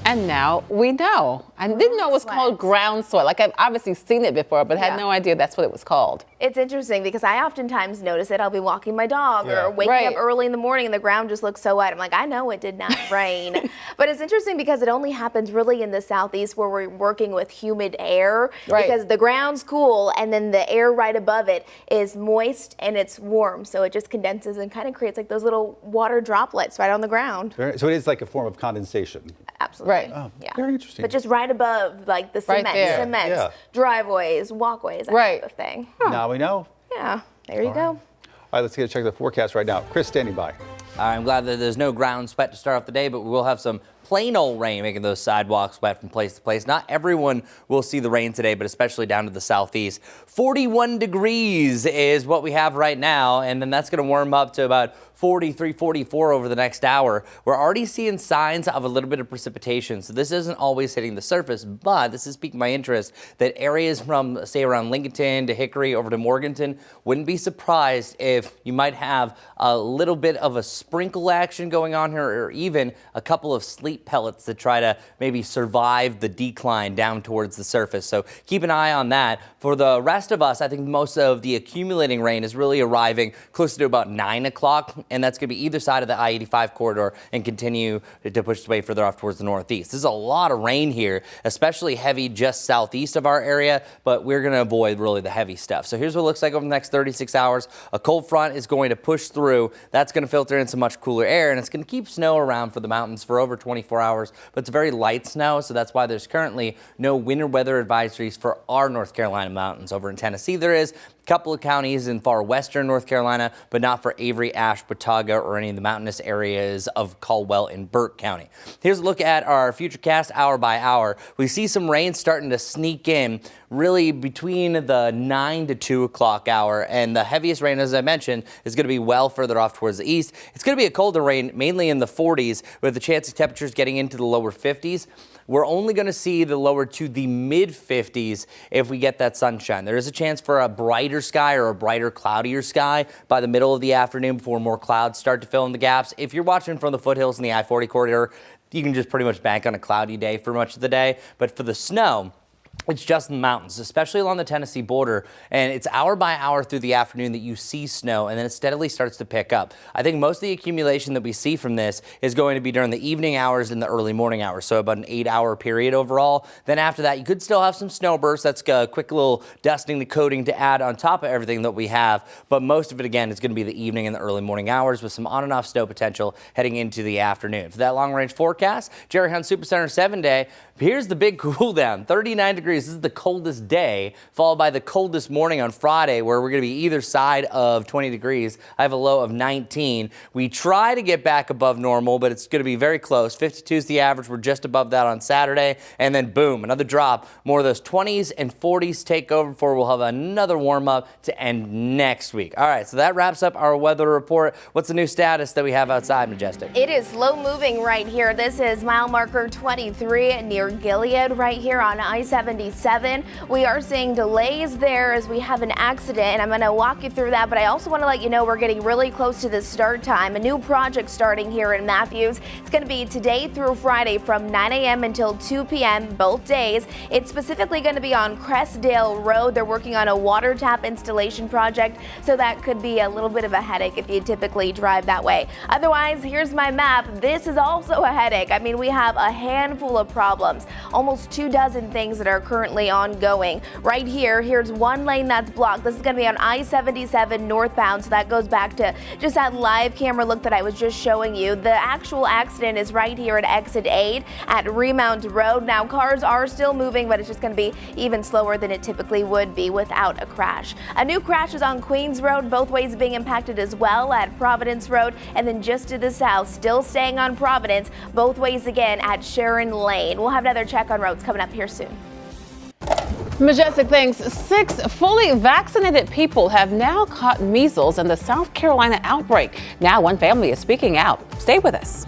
And now we know. I didn't know it was called ground sweat. Like, I've obviously seen it before, but had no idea that's what it was called. It's interesting because I oftentimes notice it. I'll be walking my dog or waking up early in the morning and the ground just looks so wet. I'm like, I know it did not rain. But it's interesting because it only happens really in the southeast where we're working with humid air because the ground's cool and then the air right above it is moist and it's warm. So it just condenses and kind of creates like those little water droplets right on the ground. So it is like a form of condensation. Absolutely. Right. Oh, very interesting. But just right above like the cements, driveways, walkways, that type of thing. Now we know. Yeah, there you go. All right, let's get a check of the forecast right now. Chris standing by. I'm glad that there's no ground sweat to start off the day, but we will have some plain old rain making those sidewalks wet from place to place. Not everyone will see the rain today, but especially down to the southeast. 41 degrees is what we have right now, and then that's going to warm up to about 43, 44 over the next hour. We're already seeing signs of a little bit of precipitation, so this isn't always hitting the surface, but this is piquing my interest that areas from, say, around Lincolnton to Hickory over to Morganton, wouldn't be surprised if you might have a little bit of a sprinkle action going on here, or even a couple of sleet pellets that try to maybe survive the decline down towards the surface. So keep an eye on that. For the rest of us, I think most of the accumulating rain is really arriving close to about 9 o'clock, and that's going to be either side of the I-85 corridor and continue to push its way further off towards the northeast. This is a lot of rain here, especially heavy just southeast of our area, but we're going to avoid really the heavy stuff. So here's what it looks like over the next 36 hours. A cold front is going to push through. That's going to filter in some much cooler air, and it's going to keep snow around for the mountains for over 24 hours, but it's very light snow, so that's why there's currently no winter weather advisories for our North Carolina mountains. Over in Tennessee, there is a couple of counties in far western North Carolina, but not for Avery, Ashe, Watauga, or any of the mountainous areas of Caldwell and Burke County. Here's a look at our futurecast hour by hour. We see some rain starting to sneak in really between the 9 to 2 o'clock hour, and the heaviest rain, as I mentioned, is going to be well further off towards the east. It's going to be a colder rain, mainly in the 40s, with the chance of temperatures getting into the lower 50s. We're only going to see the lower to the mid 50s if we get that sunshine. There is a chance for a brighter sky or a brighter, cloudier sky by the middle of the afternoon before more clouds start to fill in the gaps. If you're watching from the foothills in the I-40 corridor, you can just pretty much bank on a cloudy day for much of the day. But for the snow, It's just in the mountains, especially along the Tennessee border, and it's hour by hour through the afternoon that you see snow, and then it steadily starts to pick up. I think most of the accumulation that we see from this is going to be during the evening hours and the early morning hours, so about an 8-hour period overall. Then after that, you could still have some snow bursts. That's a quick little dusting to coating to add on top of everything that we have, but most of it, again, is going to be the evening and the early morning hours with some on and off snow potential heading into the afternoon. For that long-range forecast, Jerry Hunt Supercenter 7-day, here's the big cool down, 39 degrees. This is the coldest day, followed by the coldest morning on Friday, where we're going to be either side of 20 degrees. I have a low of 19. We try to get back above normal, but it's going to be very close. 52 is the average. We're just above that on Saturday. And then boom, another drop. More of those 20s and 40s take over before we'll have another warm up to end next week. All right, so that wraps up our weather report. What's the new status that we have outside, Majestic? It is slow moving right here. This is mile marker 23 near Gilead right here on I-77. We are seeing delays there as we have an accident, and I'm going to walk you through that, but I also want to let you know we're getting really close to the start time. A new project starting here in Matthews. It's going to be today through Friday from 9 a.m. until 2 p.m. both days. It's specifically going to be on Crestdale Road. They're working on a water tap installation project, so that could be a little bit of a headache if you typically drive that way. Otherwise, here's my map. This is also a headache. I mean, we have a handful of problems, almost 24 things that are currently ongoing. Right here, here's one lane that's blocked. This is going to be on I-77 northbound, so that goes back to just that live camera look that I was just showing you. The actual accident is right here at exit 8 at Remount Road. Now, cars are still moving, but it's just going to be even slower than it typically would be without a crash. A new crash is on Queens Road, both ways being impacted as well at Providence Road, and then just to the south, still staying on Providence, both ways again at Sharon Lane. We'll have another check on roads coming up here soon. Majestic, thanks. 6 fully vaccinated people have now caught measles in the South Carolina outbreak. Now one family is speaking out. Stay with us.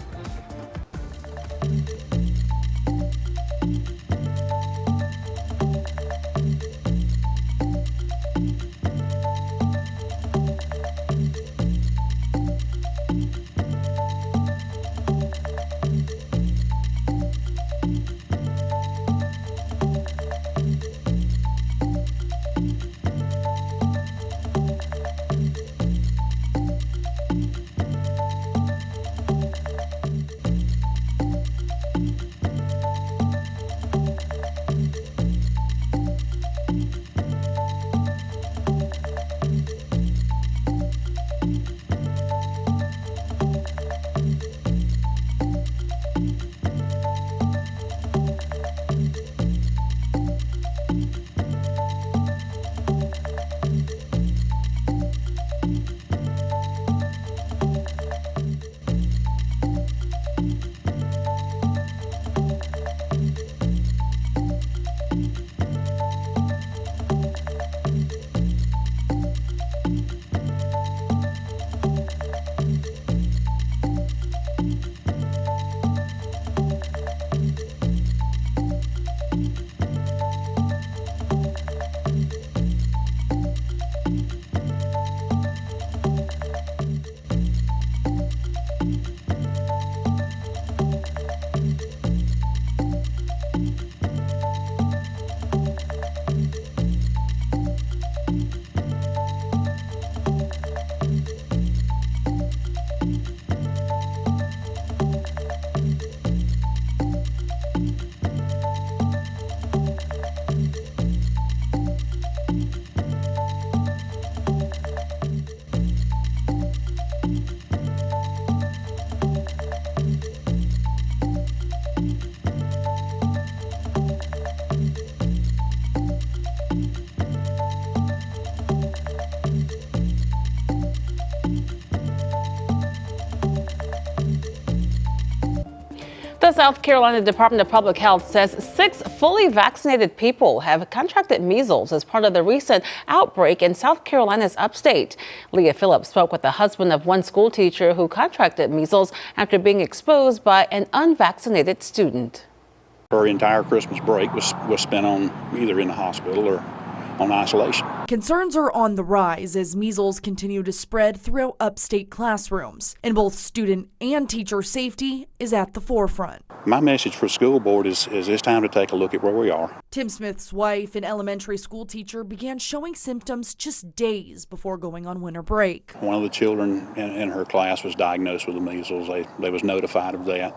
The South Carolina Department of Public Health says 6 fully vaccinated people have contracted measles as part of the recent outbreak in South Carolina's upstate. Leah Phillips spoke with the husband of one school teacher who contracted measles after being exposed by an unvaccinated student. Her entire Christmas break was spent on either in the hospital on isolation. Concerns are on the rise as measles continue to spread throughout upstate classrooms, and both student and teacher safety is at the forefront. My message for the school board is it's time to take a look at where we are. Tim Smith's wife, an elementary school teacher, began showing symptoms just days before going on winter break. One of the children in her class was diagnosed with the measles. They was notified of that.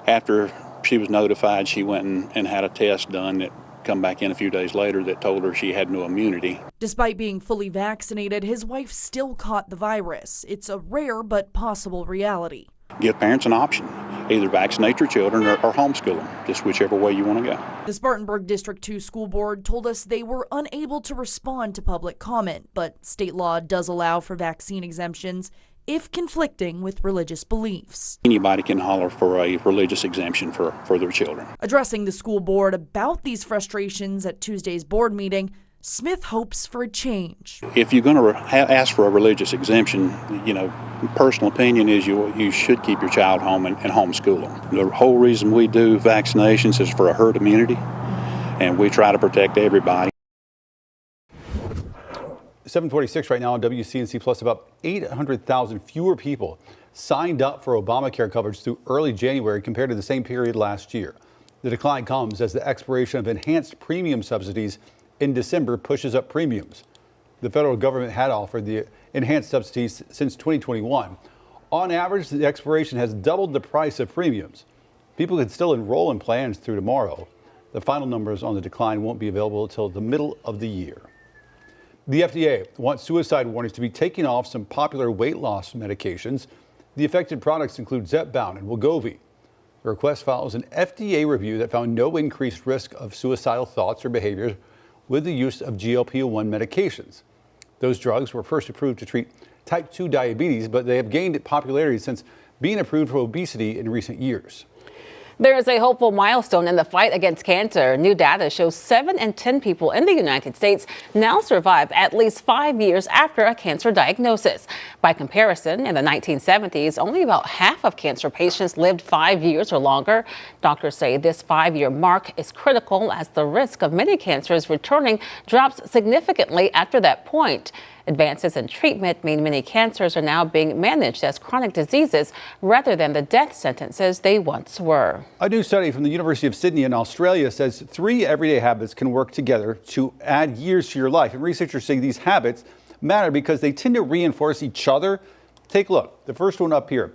After she was notified, she went and had a test done that come back in a few days later that told her she had no immunity. Despite being fully vaccinated, his wife still caught the virus. It's a rare but possible reality. Give parents an option. Either vaccinate your children or homeschool them, just whichever way you want to go. The Spartanburg District 2 School Board told us they were unable to respond to public comment, but state law does allow for vaccine exemptions if conflicting with religious beliefs. Anybody can holler for a religious exemption for their children. Addressing the school board about these frustrations at Tuesday's board meeting, Smith hopes for a change. If you're going to ask for a religious exemption, personal opinion is you should keep your child home and homeschool them. The whole reason we do vaccinations is for a herd immunity, and we try to protect everybody. 7:26 right now on WCNC Plus. About 800,000 fewer people signed up for Obamacare coverage through early January compared to the same period last year. The decline comes as the expiration of enhanced premium subsidies in December pushes up premiums. The federal government had offered the enhanced subsidies since 2021. On average, the expiration has doubled the price of premiums. People can still enroll in plans through tomorrow. The final numbers on the decline won't be available until the middle of the year. The FDA wants suicide warnings to be taken off some popular weight loss medications. The affected products include Zepbound and Wegovy. The request follows an FDA review that found no increased risk of suicidal thoughts or behaviors with the use of GLP-1 medications. Those drugs were first approved to treat type 2 diabetes, but they have gained popularity since being approved for obesity in recent years. There is a hopeful milestone in the fight against cancer. New data shows 7 in 10 people in the United States now survive at least 5 years after a cancer diagnosis. By comparison, in the 1970s, only about half of cancer patients lived 5 years or longer. Doctors say this 5-year mark is critical as the risk of many cancers returning drops significantly after that point. Advances in treatment mean many cancers are now being managed as chronic diseases rather than the death sentences they once were. A new study from the University of Sydney in Australia says 3 everyday habits can work together to add years to your life. And researchers say these habits matter because they tend to reinforce each other. Take a look. The first one up here,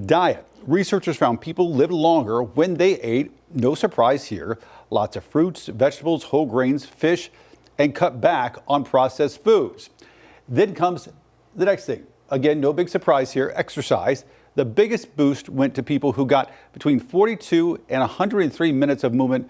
diet. Researchers found people lived longer when they ate, no surprise here, lots of fruits, vegetables, whole grains, fish, and cut back on processed foods. Then comes the next thing. Again, no big surprise here, exercise. The biggest boost went to people who got between 42 and 103 minutes of movement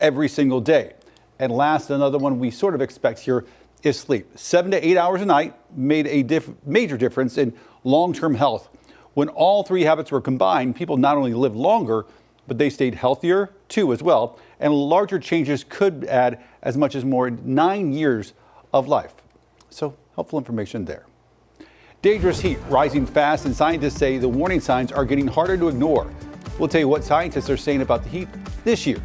every single day. And last, another one we sort of expect here is sleep. 7 to 8 hours a night made a major difference in long-term health. When all 3 habits were combined, people not only lived longer, but they stayed healthier too as well. And larger changes could add as much as more 9 years of life. So helpful information there. Dangerous heat rising fast, and scientists say the warning signs are getting harder to ignore. We'll tell you what scientists are saying about the heat this year.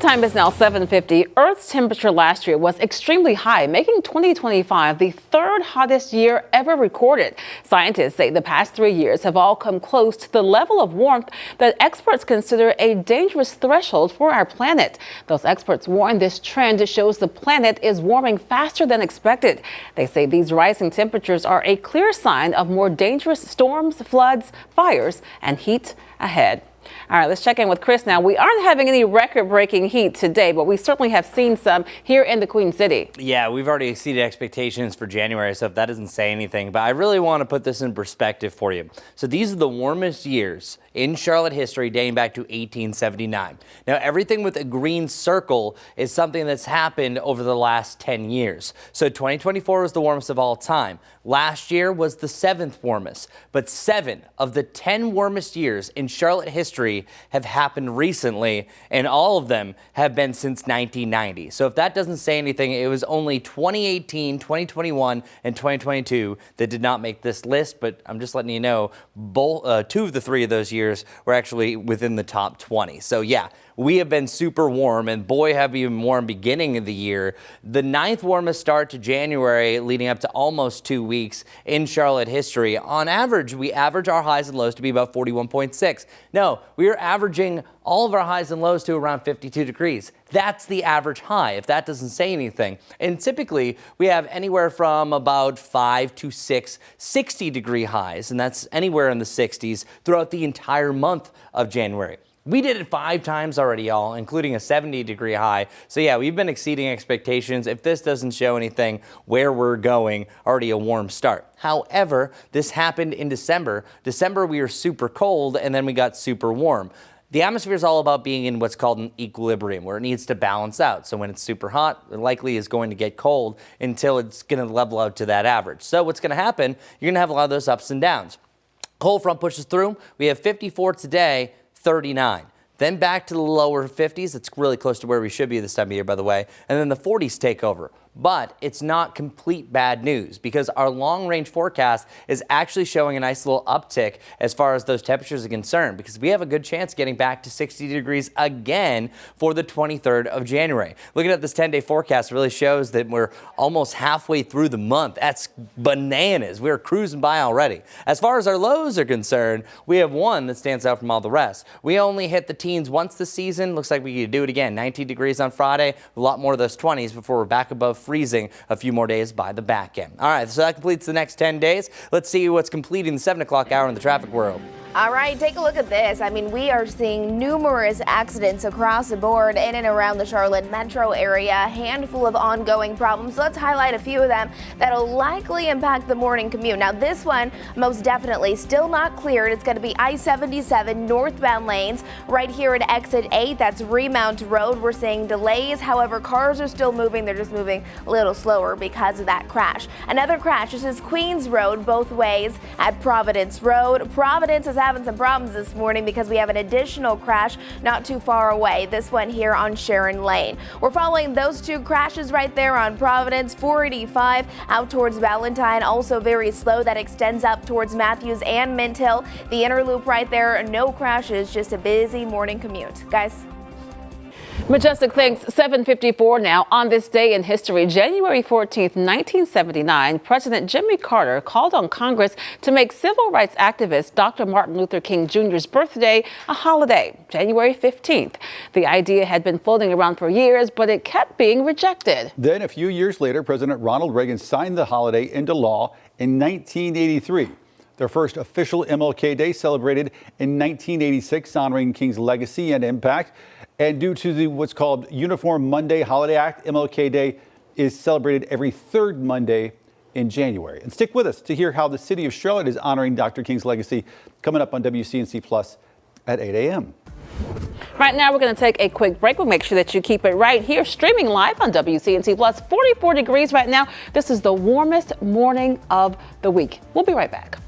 time is now 7:50. Earth's temperature last year was extremely high, making 2025 the third hottest year ever recorded. Scientists say the past 3 years have all come close to the level of warmth that experts consider a dangerous threshold for our planet. Those experts warn this trend shows the planet is warming faster than expected. They say these rising temperatures are a clear sign of more dangerous storms, floods, fires, and heat ahead. All right, let's check in with Chris now. We aren't having any record-breaking heat today, but we certainly have seen some here in the Queen City. Yeah, we've already exceeded expectations for January, so if that doesn't say anything, but I really want to put this in perspective for you. So these are the warmest years in Charlotte history dating back to 1879. Now, everything with a green circle is something that's happened over the last 10 years. So 2024 was the warmest of all time. Last year was the 7th warmest, but 7 of the 10 warmest years in Charlotte history have happened recently, and all of them have been since 1990. So if that doesn't say anything, it was only 2018, 2021, and 2022 that did not make this list, but I'm just letting you know, both, 2 of the 3 of those years were actually within the top 20. So yeah, we have been super warm, and boy, have we been warm beginning of the year. The 9th warmest start to January, leading up to almost 2 weeks in Charlotte history. On average, we average our highs and lows to be about 41.6. No, we are averaging all of our highs and lows to around 52 degrees. That's the average high, if that doesn't say anything. And typically, we have anywhere from about 5 to 6 60-degree highs, and that's anywhere in the 60s throughout the entire month of January. We did it 5 times already, y'all, including a 70-degree high. So yeah, we've been exceeding expectations. If this doesn't show anything where we're going, already a warm start. However, this happened in December. December, we were super cold, and then we got super warm. The atmosphere is all about being in what's called an equilibrium, where it needs to balance out. So when it's super hot, it likely is going to get cold until it's going to level out to that average. So what's going to happen, you're going to have a lot of those ups and downs. Cold front pushes through. We have 54 today, 39. Then back to the lower 50s. It's really close to where we should be this time of year, by the way. And then the 40s take over. But it's not complete bad news, because our long-range forecast is actually showing a nice little uptick as far as those temperatures are concerned, because we have a good chance getting back to 60 degrees again for the 23rd of January. Looking at this 10-day forecast really shows that we're almost halfway through the month. That's bananas. We're cruising by already. As far as our lows are concerned, we have one that stands out from all the rest. We only hit the teens once this season. Looks like we could do it again. 19 degrees on Friday, a lot more of those 20s before we're back above freezing a few more days by the back end. All right, so that completes the next 10 days. Let's see what's completing the 7 o'clock hour in the traffic world. All right, take a look at this. I mean, we are seeing numerous accidents across the board in and around the Charlotte metro area, a handful of ongoing problems. Let's highlight a few of them that'll likely impact the morning commute. Now, this one most definitely still not cleared. It's going to be I-77 northbound lanes right here at exit 8. That's Remount Road. We're seeing delays. However, cars are still moving. They're just moving a little slower because of that crash. Another crash. This is Queens Road both ways at Providence Road. Providence is having some problems this morning because we have an additional crash not too far away. This one here on Sharon Lane. We're following those 2 crashes right there on Providence. 485 out towards Valentine, also very slow. That extends up towards Matthews and Mint Hill. The inner loop right there, no crashes, just a busy morning commute. Guys. Majestic, thanks. 7:54 now. On this day in history, January 14th, 1979, President Jimmy Carter called on Congress to make civil rights activist Dr. Martin Luther King Jr.'s birthday a holiday, January 15th. The idea had been floating around for years, but it kept being rejected. Then a few years later, President Ronald Reagan signed the holiday into law in 1983. Their first official MLK Day celebrated in 1986, honoring King's legacy and impact. And due to the what's called Uniform Monday Holiday Act, MLK Day is celebrated every 3rd Monday in January. And stick with us to hear how the city of Charlotte is honoring Dr. King's legacy, coming up on WCNC Plus at 8 a.m. Right now, we're going to take a quick break. We'll make sure that you keep it right here, streaming live on WCNC Plus. 44 degrees right now. This is the warmest morning of the week. We'll be right back.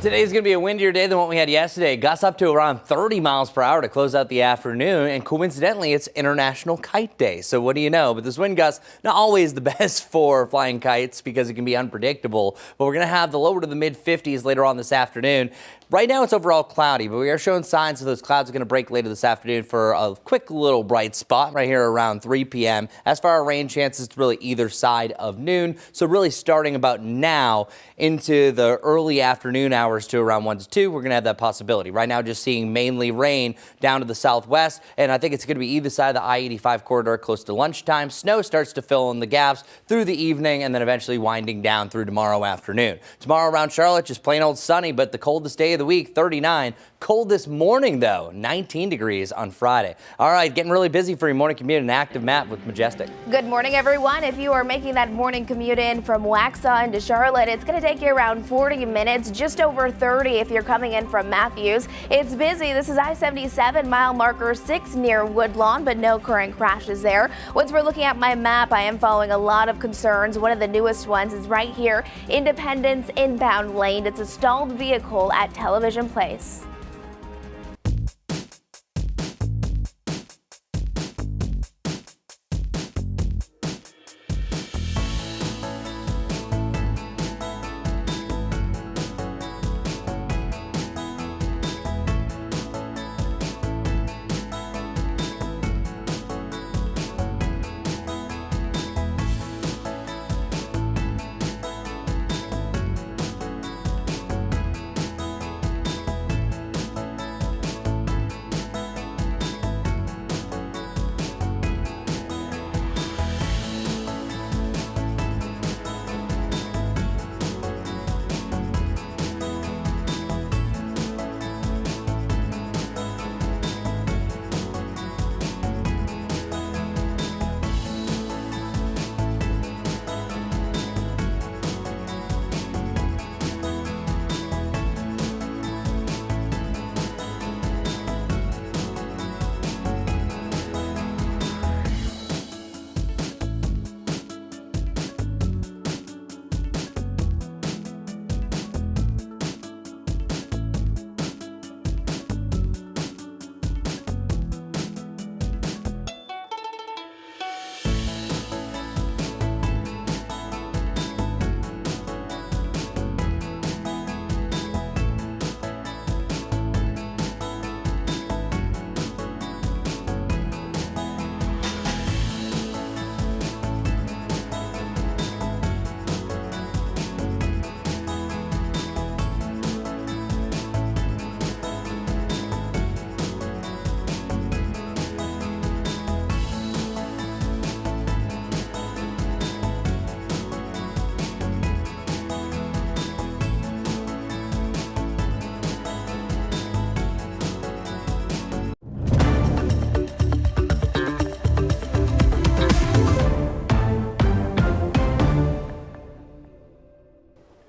Today's going to be a windier day than what we had yesterday. Gusts up to around 30 miles per hour to close out the afternoon. And coincidentally, it's International Kite Day. So what do you know? But this wind gust, not always the best for flying kites because it can be unpredictable. But we're going to have the lower to the mid 50s later on this afternoon. Right now, it's overall cloudy, but we are showing signs of those clouds are going to break later this afternoon for a quick little bright spot right here around 3 p.m. As for our rain chances, it's really either side of noon. So really starting about now into the early afternoon hours to around 1 to 2, we're going to have that possibility. Right now, just seeing mainly rain down to the southwest, and I think it's going to be either side of the I-85 corridor close to lunchtime. Snow starts to fill in the gaps through the evening and then eventually winding down through tomorrow afternoon. Tomorrow around Charlotte, just plain old sunny, but the coldest day of the week, 39. Cold this morning, though, 19 degrees on Friday. All right, getting really busy for your morning commute. An active map with Majestic. Good morning, everyone. If you are making that morning commute in from Waxhaw into Charlotte, it's going to take you around 40 minutes, just over 30 if you're coming in from Matthews. It's busy. This is I-77 mile marker 6 near Woodlawn, but no current crashes there. Once we're looking at my map, I am following a lot of concerns. One of the newest ones is right here, Independence inbound lane. It's a stalled vehicle at Television Place.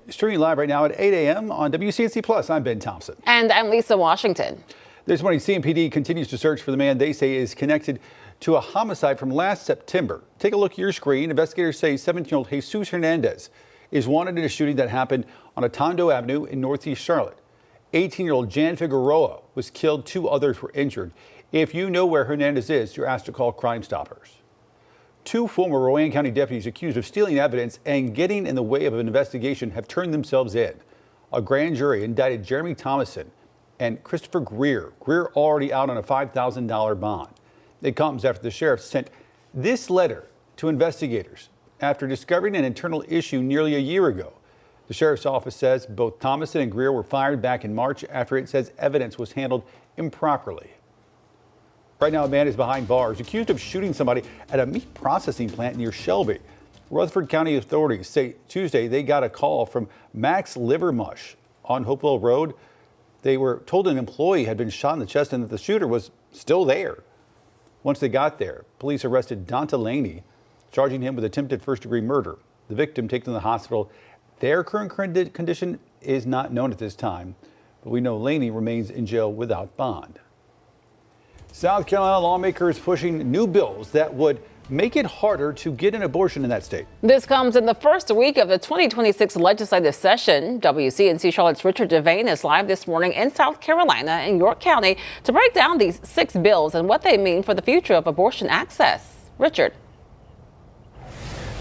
Streaming live right now at 8 a.m. on WCNC Plus. I'm Ben Thompson. And I'm Lisa Washington. This morning, CMPD continues to search for the man they say is connected to a homicide from last September. Take a look at your screen. Investigators say 17-year-old Jesus Hernandez is wanted in a shooting that happened on Atondo Avenue in Northeast Charlotte. 18-year-old Jan Figueroa was killed. 2 others were injured. If you know where Hernandez is, you're asked to call Crime Stoppers. 2 former Rowan County deputies accused of stealing evidence and getting in the way of an investigation have turned themselves in. A grand jury indicted Jeremy Thomason and Christopher Greer. Greer already out on a $5,000 bond. It comes after the sheriff sent this letter to investigators after discovering an internal issue nearly a year ago. The sheriff's office says both Thomason and Greer were fired back in March after it says evidence was handled improperly. Right now, a man is behind bars accused of shooting somebody at a meat processing plant near Shelby. Rutherford County authorities say Tuesday they got a call from Max Livermush on Hopewell Road. They were told an employee had been shot in the chest and that the shooter was still there. Once they got there, police arrested Donta Laney, charging him with attempted first-degree murder. The victim taken to the hospital. Their current condition is not known at this time, but we know Laney remains in jail without bond. South Carolina lawmakers pushing new bills that would make it harder to get an abortion in that state. This comes in the first week of the 2026 legislative session. WCNC Charlotte's Richard Devane is live this morning in South Carolina in York County to break down these 6 bills and what they mean for the future of abortion access. Richard.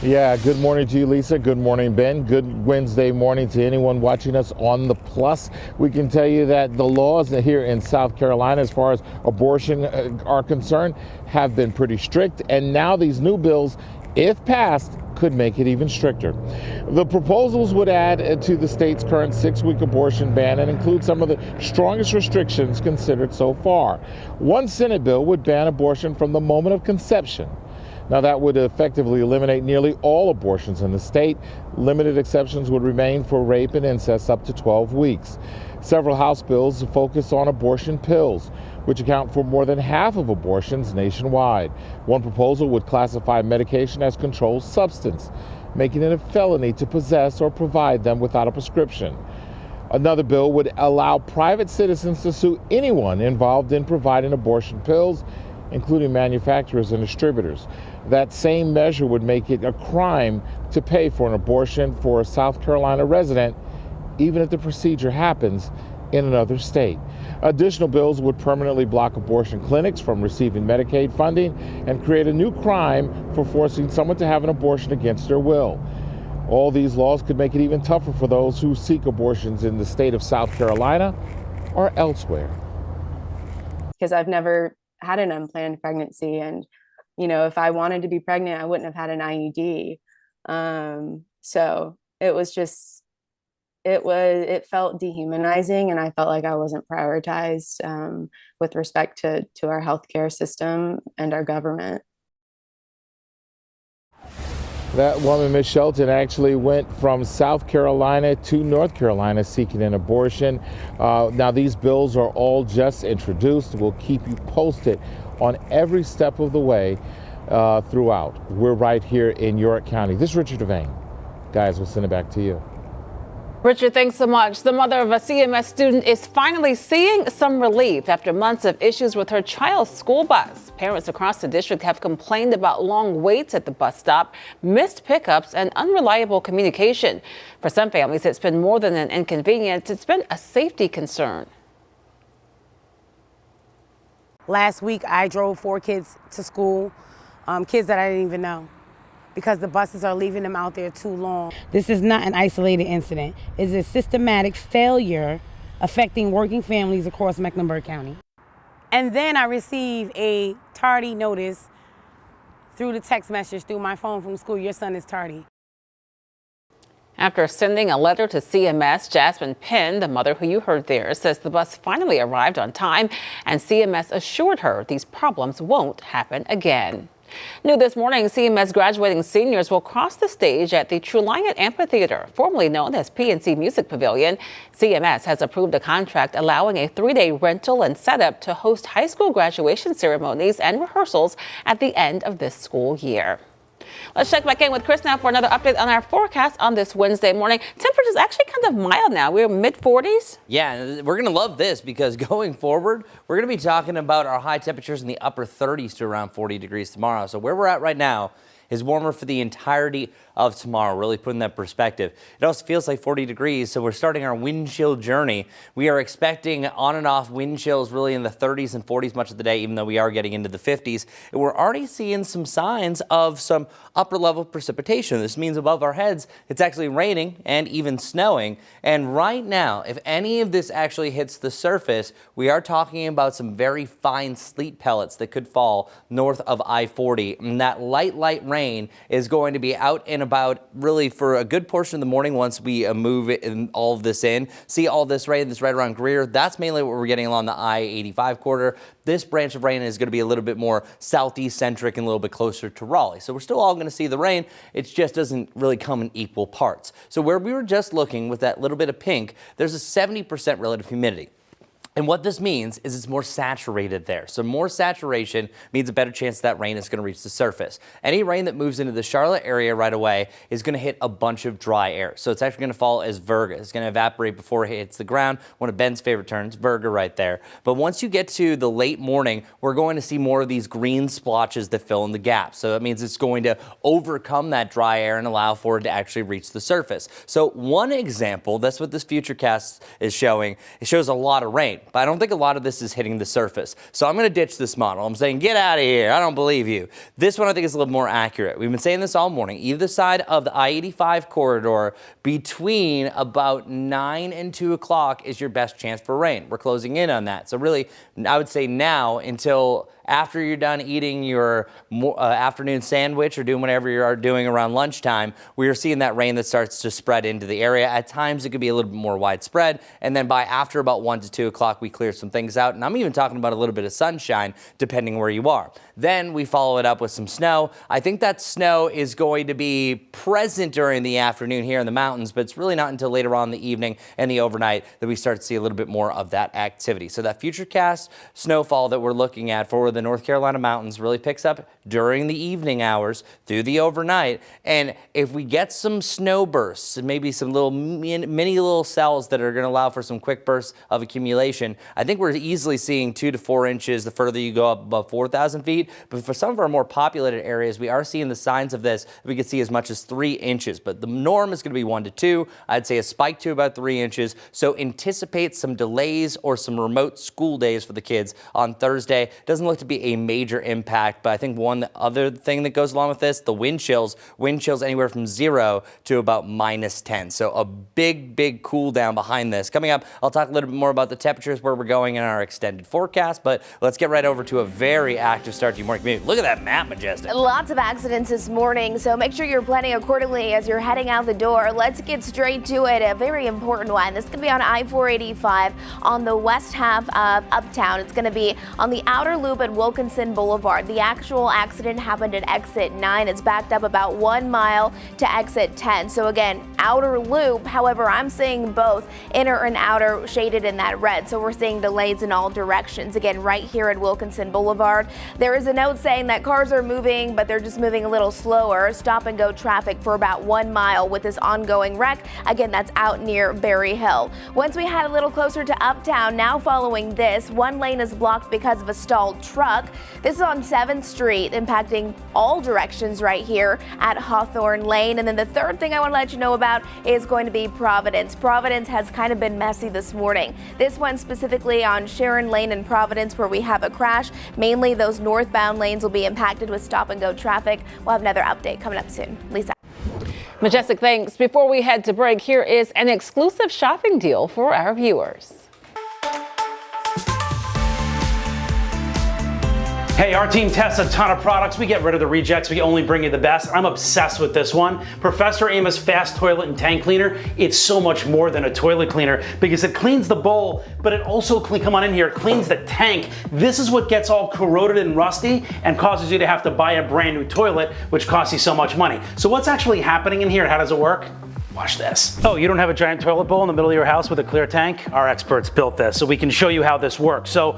Yeah, good morning to you, Lisa. Good morning, Ben. Good Wednesday morning to anyone watching us on the Plus. We can tell you that the laws here in South Carolina, as far as abortion are concerned, have been pretty strict. And now these new bills, if passed, could make it even stricter. The proposals would add to the state's current 6-week abortion ban and include some of the strongest restrictions considered so far. One Senate bill would ban abortion from the moment of conception. Now, that would effectively eliminate nearly all abortions in the state. Limited exceptions would remain for rape and incest up to 12 weeks. Several House bills focus on abortion pills, which account for more than half of abortions nationwide. One proposal would classify medication as controlled substance, making it a felony to possess or provide them without a prescription. Another bill would allow private citizens to sue anyone involved in providing abortion pills, including manufacturers and distributors. That same measure would make it a crime to pay for an abortion for a South Carolina resident, even if the procedure happens in another state. Additional bills would permanently block abortion clinics from receiving Medicaid funding and create a new crime for forcing someone to have an abortion against their will. All these laws could make it even tougher for those who seek abortions in the state of South Carolina or elsewhere. Because I've never had an unplanned pregnancy, and if I wanted to be pregnant, I wouldn't have had an IUD. So it felt dehumanizing, and I felt like I wasn't prioritized with respect to our healthcare system and our government. That woman, Ms. Shelton, actually went from South Carolina to North Carolina seeking an abortion. Now, these bills are all just introduced. We'll keep you posted on every step of the way throughout. We're right here in York County. This is Richard Devane. Guys, we'll send it back to you. Richard, thanks so much. The mother of a CMS student is finally seeing some relief after months of issues with her child's school bus. Parents across the district have complained about long waits at the bus stop, missed pickups, and unreliable communication. For some families, it's been more than an inconvenience. It's been a safety concern. Last week, I drove 4 kids to school, kids that I didn't even know, because the buses are leaving them out there too long. This is not an isolated incident. It's a systematic failure affecting working families across Mecklenburg County. And then I received a tardy notice through the text message through my phone from school, your son is tardy. After sending a letter to CMS, Jasmine Penn, the mother who you heard there, says the bus finally arrived on time, and CMS assured her these problems won't happen again. New this morning, CMS graduating seniors will cross the stage at the Truliant Amphitheater, formerly known as PNC Music Pavilion. CMS has approved a contract allowing a 3-day rental and setup to host high school graduation ceremonies and rehearsals at the end of this school year. Let's check back in with Chris now for another update on our forecast on this Wednesday morning. Temperatures actually kind of mild now. We're mid-40s. Yeah, we're going to love this because going forward, we're going to be talking about our high temperatures in the upper 30s to around 40 degrees tomorrow. So where we're at right now is warmer for the entirety of tomorrow, really putting that perspective. It also feels like 40 degrees, so we're starting our wind chill journey. We are expecting on and off wind chills really in the 30s and 40s much of the day, even though we are getting into the 50s. And we're already seeing some signs of some upper level precipitation. This means above our heads, it's actually raining and even snowing. And right now, if any of this actually hits the surface, we are talking about some very fine sleet pellets that could fall north of I-40. And that light rain is going to be out and about really for a good portion of the morning once we move it and all of this in. See all this rain that's right around Greer. That's mainly what we're getting along the I-85 corridor. This branch of rain is going to be a little bit more southeast centric and a little bit closer to Raleigh. So we're still all going to see the rain. It just doesn't really come in equal parts. So where we were just looking with that little bit of pink, there's a 70% relative humidity. And what this means is it's more saturated there. So more saturation means a better chance that rain is going to reach the surface. Any rain that moves into the Charlotte area right away is going to hit a bunch of dry air. So it's actually going to fall as virga. It's going to evaporate before it hits the ground. One of Ben's favorite terms, virga right there. But once you get to the late morning, we're going to see more of these green splotches that fill in the gap. So that means it's going to overcome that dry air and allow for it to actually reach the surface. So one example, that's what this futurecast is showing. It shows a lot of rain. But I don't think a lot of this is hitting the surface. So I'm going to ditch this model. I'm saying, get out of here. I don't believe you. This one I think is a little more accurate. We've been saying this all morning. Either side of the I-85 corridor between about 9 and 2 o'clock is your best chance for rain. We're closing in on that. So really, I would say now until after you're done eating your afternoon sandwich or doing whatever you are doing around lunchtime, we are seeing that rain that starts to spread into the area. At times, it could be a little bit more widespread. And then by after about 1 to 2 o'clock, we clear some things out. And I'm even talking about a little bit of sunshine, depending where you are. Then we follow it up with some snow. I think that snow is going to be present during the afternoon here in the mountains, but it's really not until later on in the evening and the overnight that we start to see a little bit more of that activity. So that futurecast snowfall that we're looking at for the North Carolina mountains really picks up during the evening hours through the overnight. And if we get some snow bursts and maybe some little mini little cells that are going to allow for some quick bursts of accumulation, I think we're easily seeing 2 to 4 inches the further you go up above 4,000 feet. But for some of our more populated areas, we are seeing the signs of this. We can see as much as 3 inches, but the norm is going to be 1 to 2. I'd say a spike to about 3 inches. So anticipate some delays or some remote school days for the kids on Thursday. Doesn't look to be a major impact, but I think one other thing that goes along with this, the wind chills anywhere from 0 to about -10. So a big cool down behind this. Coming up, I'll talk a little bit more about the temperatures, where we're going in our extended forecast, but let's get right over to a very active start to your morning commute. Look at that map, Majestic. Lots of accidents this morning, so make sure you're planning accordingly as you're heading out the door. Let's get straight to it. A very important one. This is going to be on I-485 on the west half of Uptown. It's going to be on the outer loop at Wilkinson Boulevard. The actual accident happened at exit 9. It's backed up about 1 mile to exit 10. So again, outer loop. However, I'm seeing both inner and outer shaded in that red. So we're seeing delays in all directions. Again, right here at Wilkinson Boulevard. There is a note saying that cars are moving, but they're just moving a little slower. Stop and go traffic for about 1 mile with this ongoing wreck. Again, that's out near Berry Hill. Once we head a little closer to Uptown, now following this, one lane is blocked because of a stalled truck. This is on 7th Street, impacting all directions right here at Hawthorne Lane. And then the third thing I want to let you know about is going to be Providence. Providence has kind of been messy this morning. This one specifically on Sharon Lane in Providence, where we have a crash. Mainly those northbound lanes will be impacted with stop and go traffic. We'll have another update coming up soon. Lisa. Majestic, thanks. Before we head to break, here is an exclusive shopping deal for our viewers. Hey, our team tests a ton of products. We get rid of the rejects. We only bring you the best. I'm obsessed with this one. Professor Amos Fast Toilet and Tank Cleaner. It's so much more than a toilet cleaner because it cleans the bowl, but it also, come on in here, cleans the tank. This is what gets all corroded and rusty and causes you to have to buy a brand new toilet, which costs you so much money. So what's actually happening in here? How does it work? Watch this. Oh, you don't have a giant toilet bowl in the middle of your house with a clear tank? Our experts built this, so we can show you how this works. So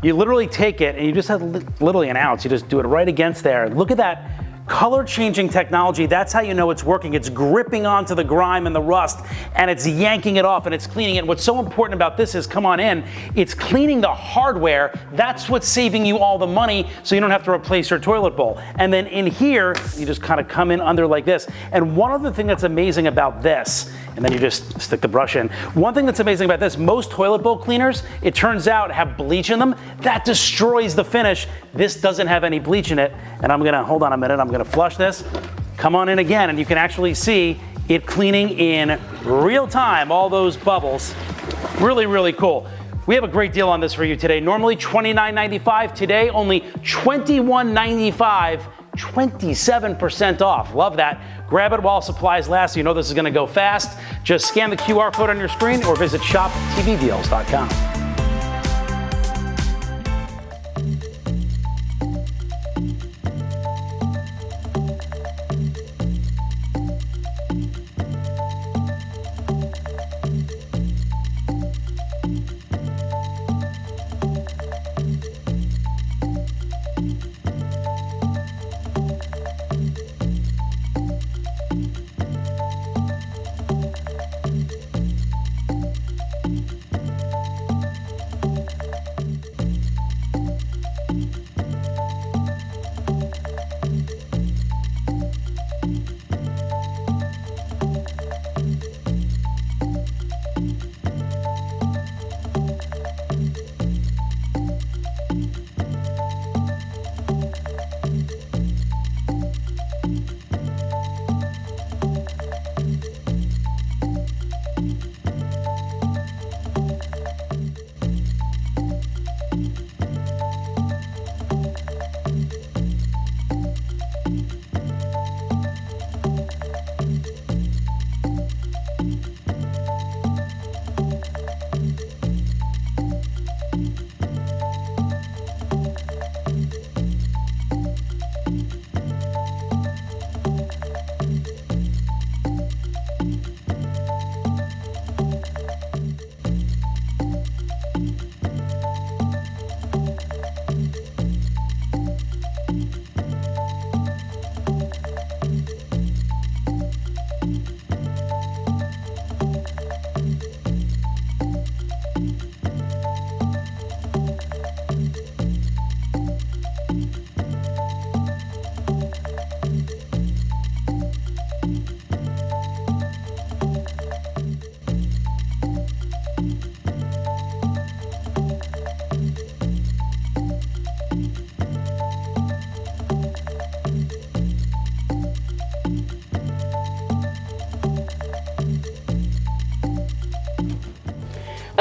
you literally take it and you just have literally an ounce. You just do it right against there. Look at that color changing technology. That's how you know it's working. It's gripping onto the grime and the rust and it's yanking it off and it's cleaning it. What's so important about this is, come on in, it's cleaning the hardware. That's what's saving you all the money so you don't have to replace your toilet bowl. And then in here, you just kind of come in under like this. And one other thing that's amazing about this, and then you just stick the brush in. One thing that's amazing about this, most toilet bowl cleaners, it turns out, have bleach in them. That destroys the finish. This doesn't have any bleach in it. And I'm gonna, hold on a minute, I'm gonna flush this. Come on in again, and you can actually see it cleaning in real time, all those bubbles. Really, really cool. We have a great deal on this for you today. Normally $29.95, today only $21.95. 27% off. Love that. Grab it while supplies last. You know this is going to go fast. Just scan the QR code on your screen or visit shoptvdeals.com.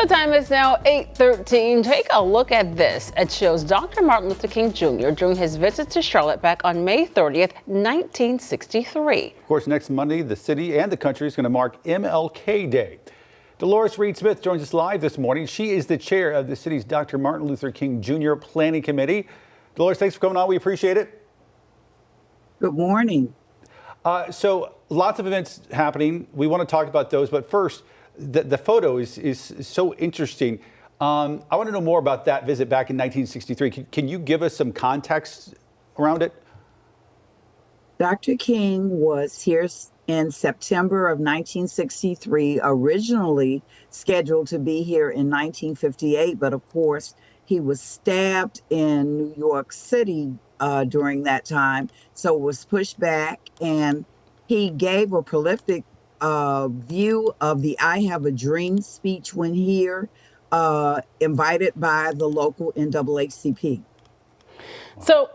The time is now 8:13. Take a look at this. It shows Dr. Martin Luther King Jr. during his visit to Charlotte back on May 30th, 1963. Of course, next Monday, the city and the country is going to mark MLK Day. Dolores Reed Smith joins us live this morning. She is the chair of the city's Dr. Martin Luther King Jr. Planning Committee. Dolores, thanks for coming on. We appreciate it. Good morning. So lots of events happening. We want to talk about those, but first, the photo is so interesting. I want to know more about that visit back in 1963. Can you give us some context around it? Dr. King was here in September of 1963, originally scheduled to be here in 1958, but of course, he was stabbed in New York City during that time, so it was pushed back, and he gave a prolific view of the I Have a Dream speech when here, invited by the local NAACP. So,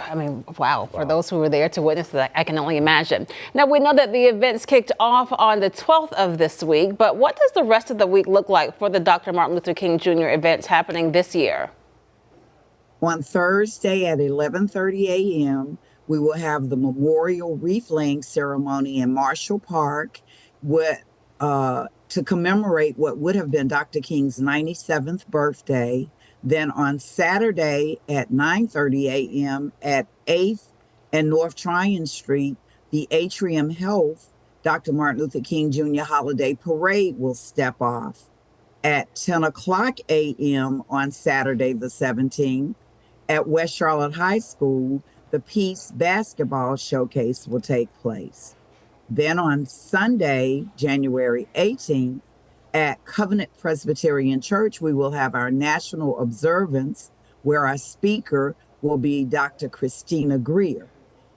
I mean, wow, for those who were there to witness that, I can only imagine. Now, we know that the events kicked off on the 12th of this week, but what does the rest of the week look like for the Dr. Martin Luther King Jr. events happening this year? On Thursday at 11:30 a.m., we will have the memorial wreath laying ceremony in Marshall Park to commemorate what would have been Dr. King's 97th birthday. Then on Saturday at 9:30 a.m. at 8th and North Tryon Street, the Atrium Health Dr. Martin Luther King Jr. Holiday Parade will step off. At 10 o'clock a.m. on Saturday the 17th, at West Charlotte High School, the Peace Basketball Showcase will take place. Then on Sunday, January 18th, at Covenant Presbyterian Church, we will have our national observance where our speaker will be Dr. Christina Greer.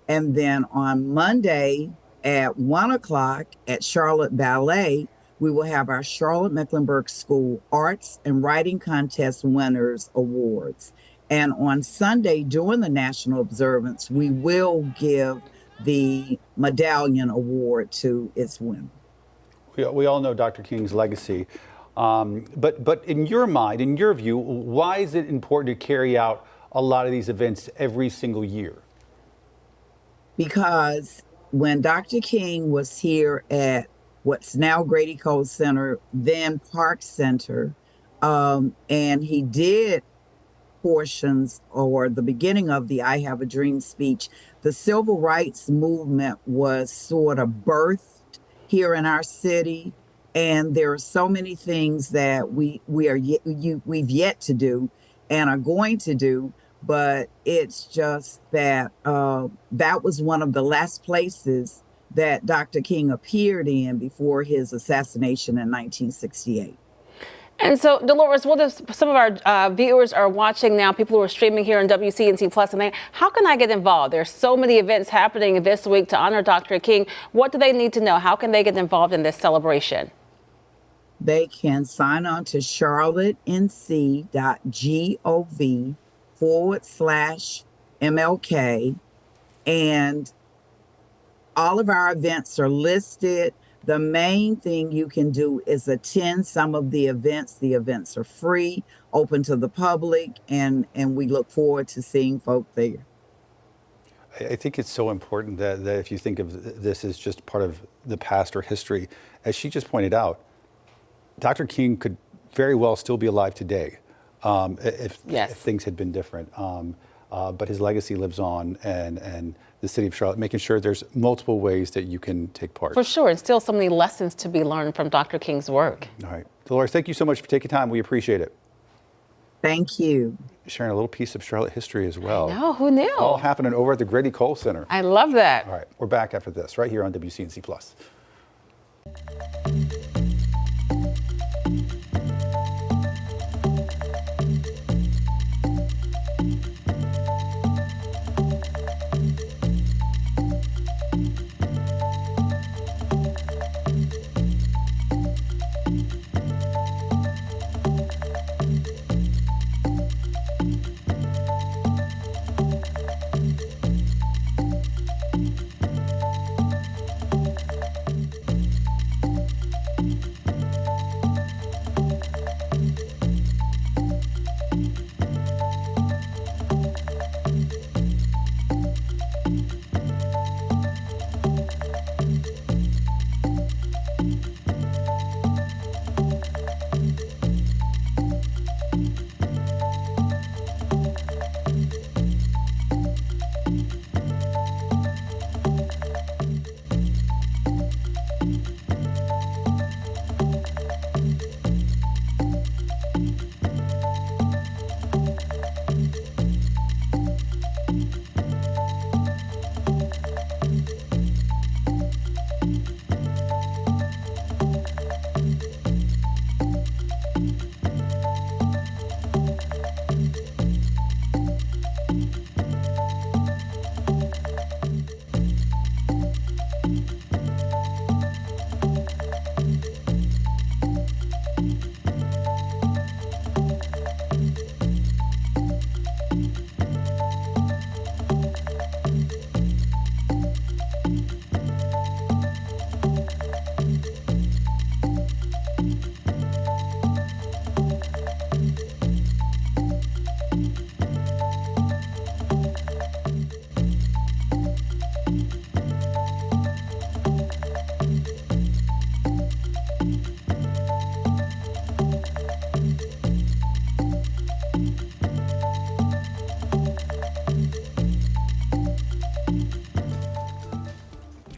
And then on Monday at 1 o'clock at Charlotte Ballet, we will have our Charlotte Mecklenburg School Arts and Writing Contest Winners Awards. And on Sunday, during the national observance, we will give the Medallion Award to its winner. We all know Dr. King's legacy, but in your mind, in your view, why is it important to carry out a lot of these events every single year? Because when Dr. King was here at what's now Grady Cole Center, then Park Center, and he did portions or the beginning of the I Have a Dream speech, the civil rights movement was sort of birthed here in our city, and there are so many things that we've yet to do and are going to do, but it's just that that was one of the last places that Dr. King appeared in before his assassination in 1968. And so, Dolores, what if some of our viewers are watching now, people who are streaming here on WCNC Plus, and how can I get involved? There's so many events happening this week to honor Dr. King. What do they need to know? How can they get involved in this celebration? They can sign on to charlottennc.gov/MLK, and all of our events are listed. The main thing you can do is attend some of the events. The events are free, open to the public, and we look forward to seeing folk there. I think it's so important that if you think of this as just part of the past or history, as she just pointed out, Dr. King could very well still be alive today if things had been different. But his legacy lives on, and the city of Charlotte making sure there's multiple ways that you can take part. For sure, and still so many lessons to be learned from Dr. King's work. All right. Dolores, thank you so much for taking time. We appreciate it. Thank you. Sharing a little piece of Charlotte history as well. No, who knew? All happening over at the Grady Cole Center. I love that. All right, we're back after this, right here on WCNC Plus.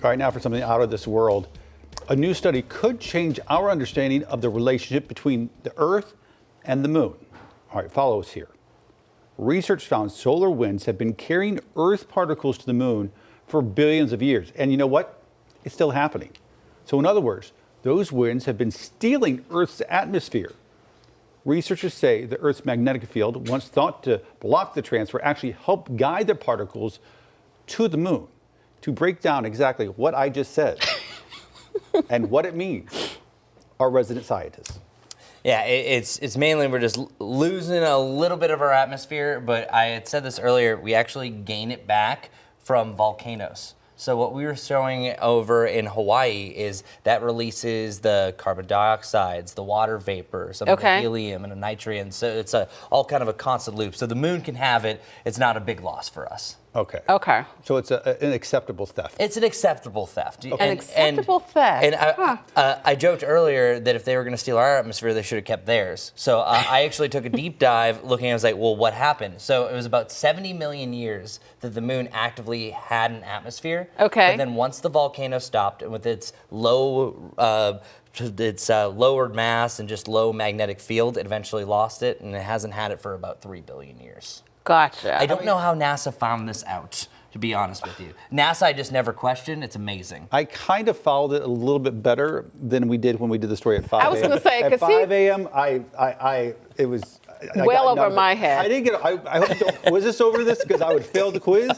All right, now for something out of this world. A new study could change our understanding of the relationship between the Earth and the moon. All right, follow us here. Research found solar winds have been carrying Earth particles to the moon for billions of years. And you know what? It's still happening. So in other words, those winds have been stealing Earth's atmosphere. Researchers say the Earth's magnetic field, once thought to block the transfer, actually helped guide the particles to the moon. To break down exactly what I just said and what it means, our resident scientists. Yeah, it's mainly we're just losing a little bit of our atmosphere, but I had said this earlier, we actually gain it back from volcanoes. So what we were showing over in Hawaii is that releases the carbon dioxides, the water vapor, some of the helium and the nitrogen. So it's all kind of a constant loop. So the moon can have it. It's not a big loss for us. Okay. Okay. So it's an acceptable theft. It's an acceptable theft. Okay. An acceptable theft. And I joked earlier that if they were going to steal our atmosphere, they should have kept theirs. So I actually took a deep dive looking. I was like, well, what happened? So it was about 70 million years that the moon actively had an atmosphere. Okay. But then once the volcano stopped, and with its lowered mass and just low magnetic field, it eventually lost it, and it hasn't had it for about 3 billion years. Gotcha. I don't know how NASA found this out, to be honest with you. NASA, I just never questioned. It's amazing. I kind of followed it a little bit better than we did when we did the story at 5 a.m. I was going to say, at 5 a.m., it was well over my head. I didn't get. I hope you don't quiz us over this because I would fail the quiz.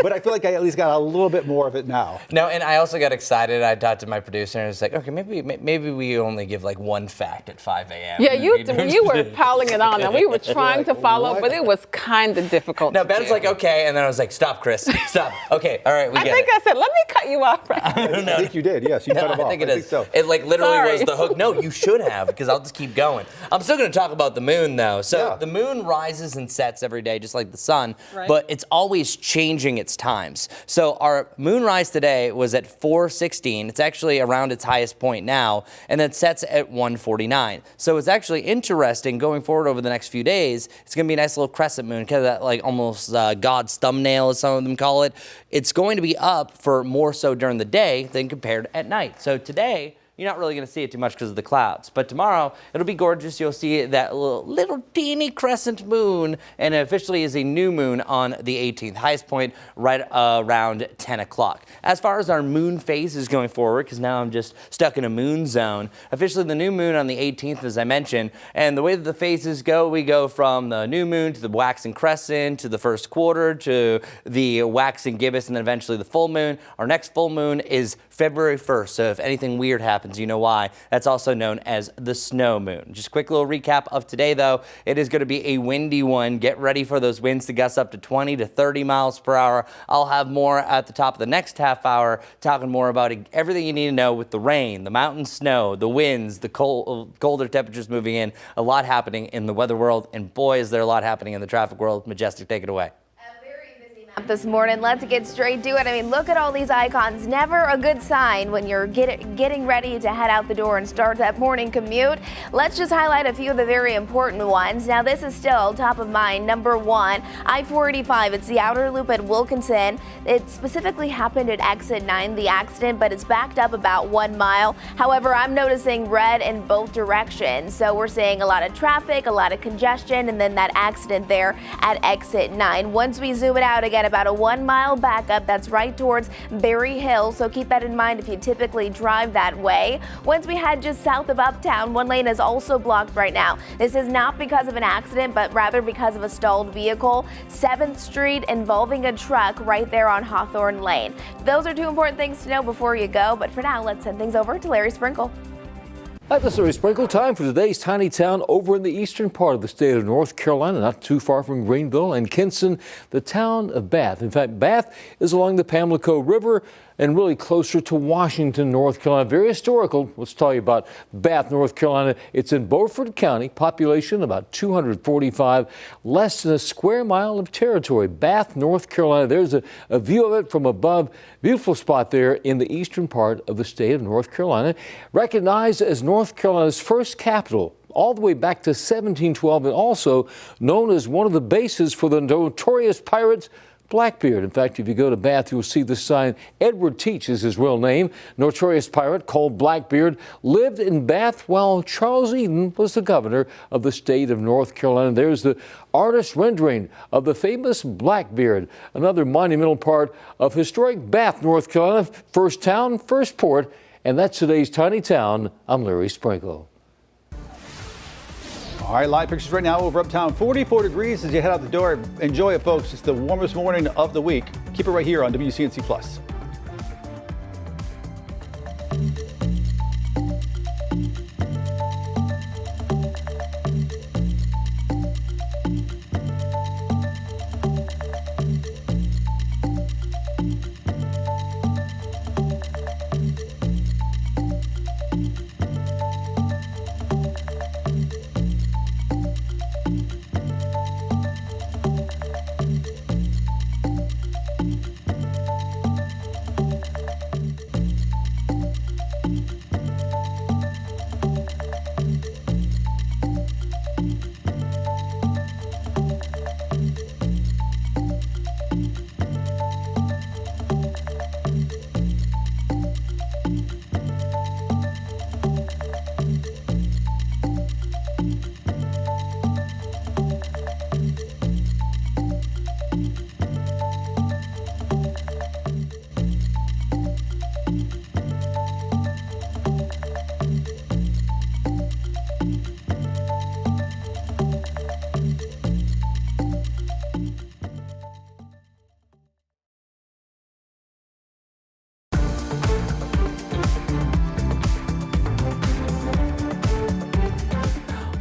But I feel like I at least got a little bit more of it now. No, and I also got excited. I talked to my producer and I was like, okay, maybe we only give like one fact at 5 a.m. Yeah, you were piling it on, and we were trying to follow, but it was kind of difficult. No, Ben's like, okay, and then I was like, stop, Chris, stop. Okay, all right, we get it. I think I said, let me cut you off. I think you did. Yes, you cut him off. I think it is. So. It like literally was the hook. No, you should have, because I'll just keep going. I'm still going to talk about the moon though. So the moon rises and sets every day, just like the sun, but it's always changing its times. So our moonrise today was at 4:16. It's actually around its highest point now, and then sets at 1:49. So it's actually interesting going forward over the next few days. It's going to be a nice little crescent moon, kind of that like almost God's thumbnail, as some of them call it. It's going to be up for more so during the day than compared at night. So today, you're not really going to see it too much because of the clouds. But tomorrow, it'll be gorgeous. You'll see that little teeny crescent moon, and it officially is a new moon on the 18th. Highest point right around 10 o'clock. As far as our moon phases going forward, because now I'm just stuck in a moon zone, officially the new moon on the 18th, as I mentioned. And the way that the phases go, we go from the new moon to the waxing crescent, to the first quarter, to the waxing gibbous, and then eventually the full moon. Our next full moon is February 1st, so if anything weird happens, you know why. That's also known as the snow moon. Just a quick little recap of today, though. It is going to be a windy one. Get ready for those winds to gust up to 20 to 30 miles per hour. I'll have more at the top of the next half hour, talking more about everything you need to know with the rain, the mountain snow, the winds, the colder temperatures moving in. A lot happening in the weather world, and boy, is there a lot happening in the traffic world. Majestic, take it away. This morning, let's get straight to it. I mean, look at all these icons. Never a good sign when you're getting ready to head out the door and start that morning commute. Let's just highlight a few of the very important ones. Now, this is still top of mind. Number one, I-485. It's the outer loop at Wilkinson. It specifically happened at exit 9, the accident, but it's backed up about 1 mile. However, I'm noticing red in both directions. So we're seeing a lot of traffic, a lot of congestion, and then that accident there at exit 9. Once we zoom it out again, about a 1 mile backup that's right towards Berry Hill, so keep that in mind if you typically drive that way. Once we head just south of Uptown, one lane is also blocked right now. This is not because of an accident, but rather because of a stalled vehicle. 7th Street involving a truck right there on Hawthorne Lane. Those are two important things to know before you go, but for now, let's send things over to Larry Sprinkle. Hi, this is Larry Sprinkle. Time for today's tiny town over in the eastern part of the state of North Carolina, not too far from Greenville and Kinston, the town of Bath. In fact, Bath is along the Pamlico River and really closer to Washington, North Carolina. Very historical. Let's tell you about Bath, North Carolina. It's in Beaufort County, population about 245, less than a square mile of territory. Bath, North Carolina. There's a view of it from above. Beautiful spot there in the eastern part of the state of North Carolina. Recognized as North Carolina's first capital all the way back to 1712, and also known as one of the bases for the notorious pirate Blackbeard. In fact, if you go to Bath, you'll see the sign. Edward Teach is his real name. Notorious pirate called Blackbeard lived in Bath while Charles Eden was the governor of the state of North Carolina. There's the artist rendering of the famous Blackbeard, another monumental part of historic Bath, North Carolina. First town, first port, and that's today's Tiny Town. I'm Larry Sprinkle. All right, live pictures right now over uptown. 44 degrees as you head out the door. Enjoy it, folks. It's the warmest morning of the week. Keep it right here on WCNC Plus.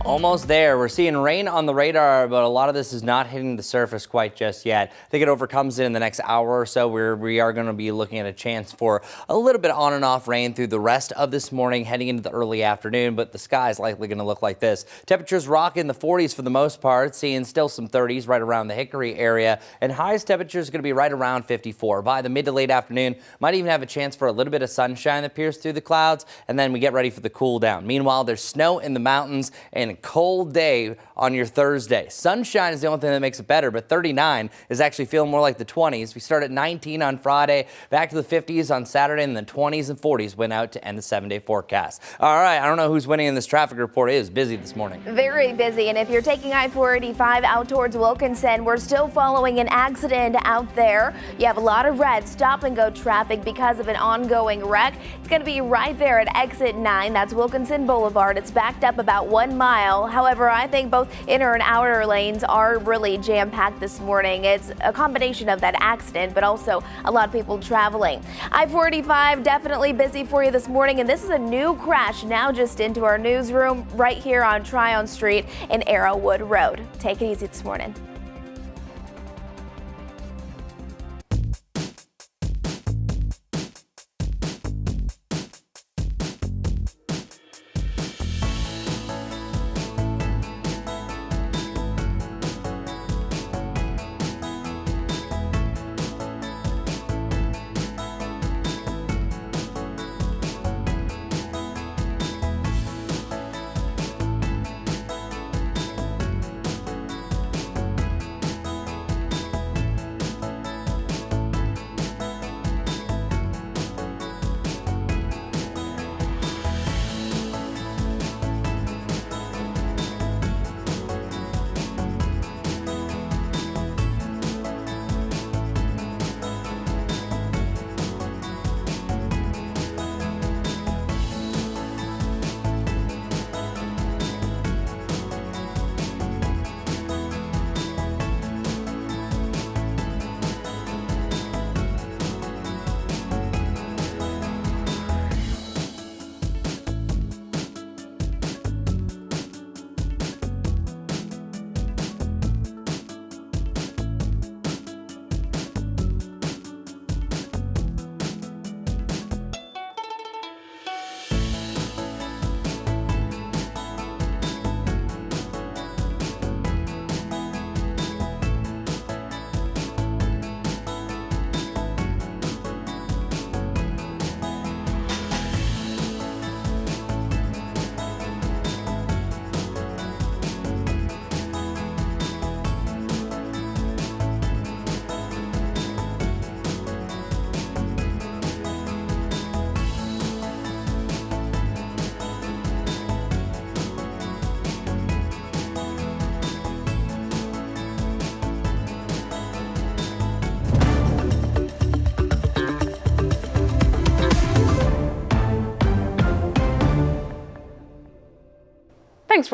Almost there. We're seeing rain on the radar, but a lot of this is not hitting the surface quite just yet. I think it overcomes it in the next hour or so, where we are going to be looking at a chance for a little bit on and off rain through the rest of this morning, heading into the early afternoon, but the sky is likely going to look like this. Temperatures rock in the 40s for the most part, seeing still some 30s right around the Hickory area, and highest temperatures going to be right around 54. By the mid to late afternoon, might even have a chance for a little bit of sunshine that peers through the clouds, and then we get ready for the cool down. Meanwhile, there's snow in the mountains and a cold day on your Thursday. Sunshine is the only thing that makes it better, but 39 is actually feeling more like the 20s. We start at 19 on Friday, back to the 50s on Saturday, and the 20s and 40s went out to end the 7-day forecast. All right, I don't know who's winning in this traffic report. It is busy this morning. Very busy, and if you're taking I-485 out towards Wilkinson, we're still following an accident out there. You have a lot of red stop-and-go traffic because of an ongoing wreck. It's going to be right there at exit 9. That's Wilkinson Boulevard. It's backed up about 1 mile. However, I think both inner and outer lanes are really jam-packed this morning. It's a combination of that accident, but also a lot of people traveling. I-485 definitely busy for you this morning, and this is a new crash now just into our newsroom right here on Tryon Street and Arrowwood Road. Take it easy this morning.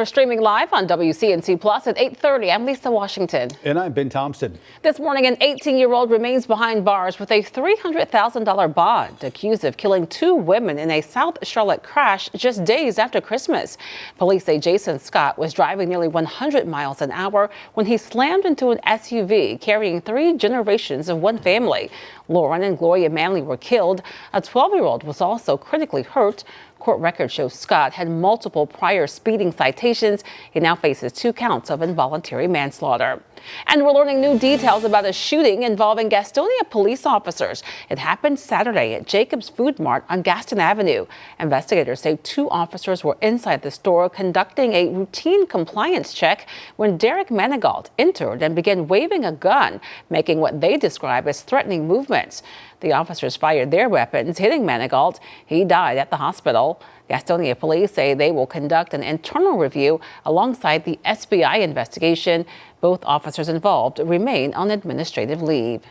for streaming live on WCNC Plus at 8:30. I'm Lisa Washington. And I'm Ben Thompson. This morning, an 18-year-old remains behind bars with a $300,000 bond, accused of killing 2 women in a South Charlotte crash just days after Christmas. Police say Jason Scott was driving nearly 100 miles an hour when he slammed into an SUV carrying 3 generations of one family. Lauren and Gloria Manley were killed. A 12-year-old was also critically hurt. Court records show Scott had multiple prior speeding citations. He now faces 2 counts of involuntary manslaughter. And we're learning new details about a shooting involving Gastonia police officers. It happened Saturday at Jacob's Food Mart on Gaston Avenue. Investigators say 2 officers were inside the store conducting a routine compliance check when Derek Manigault entered and began waving a gun, making what they describe as threatening movements. The officers fired their weapons, hitting Manigault. He died at the hospital. Gastonia police say they will conduct an internal review alongside the SBI investigation. Both officers involved remain on administrative leave.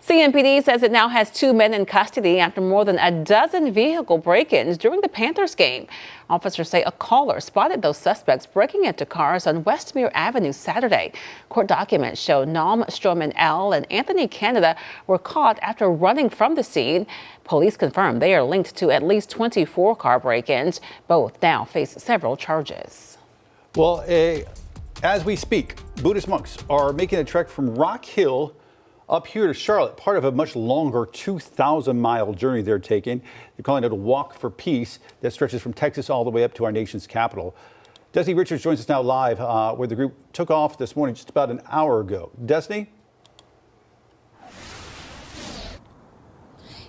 CMPD says it now has 2 men in custody after more than a dozen vehicle break-ins during the Panthers game. Officers say a caller spotted those suspects breaking into cars on Westmere Avenue Saturday. Court documents show Nam Stroman L. and Anthony Canada were caught after running from the scene. Police confirm they are linked to at least 24 car break-ins. Both now face several charges. Well, as we speak, Buddhist monks are making a trek from Rock Hill up here to Charlotte, part of a much longer 2,000-mile journey they're taking. They're calling it a walk for peace that stretches from Texas all the way up to our nation's capital. Destiny Richards joins us now live where the group took off this morning just about an hour ago. Destiny?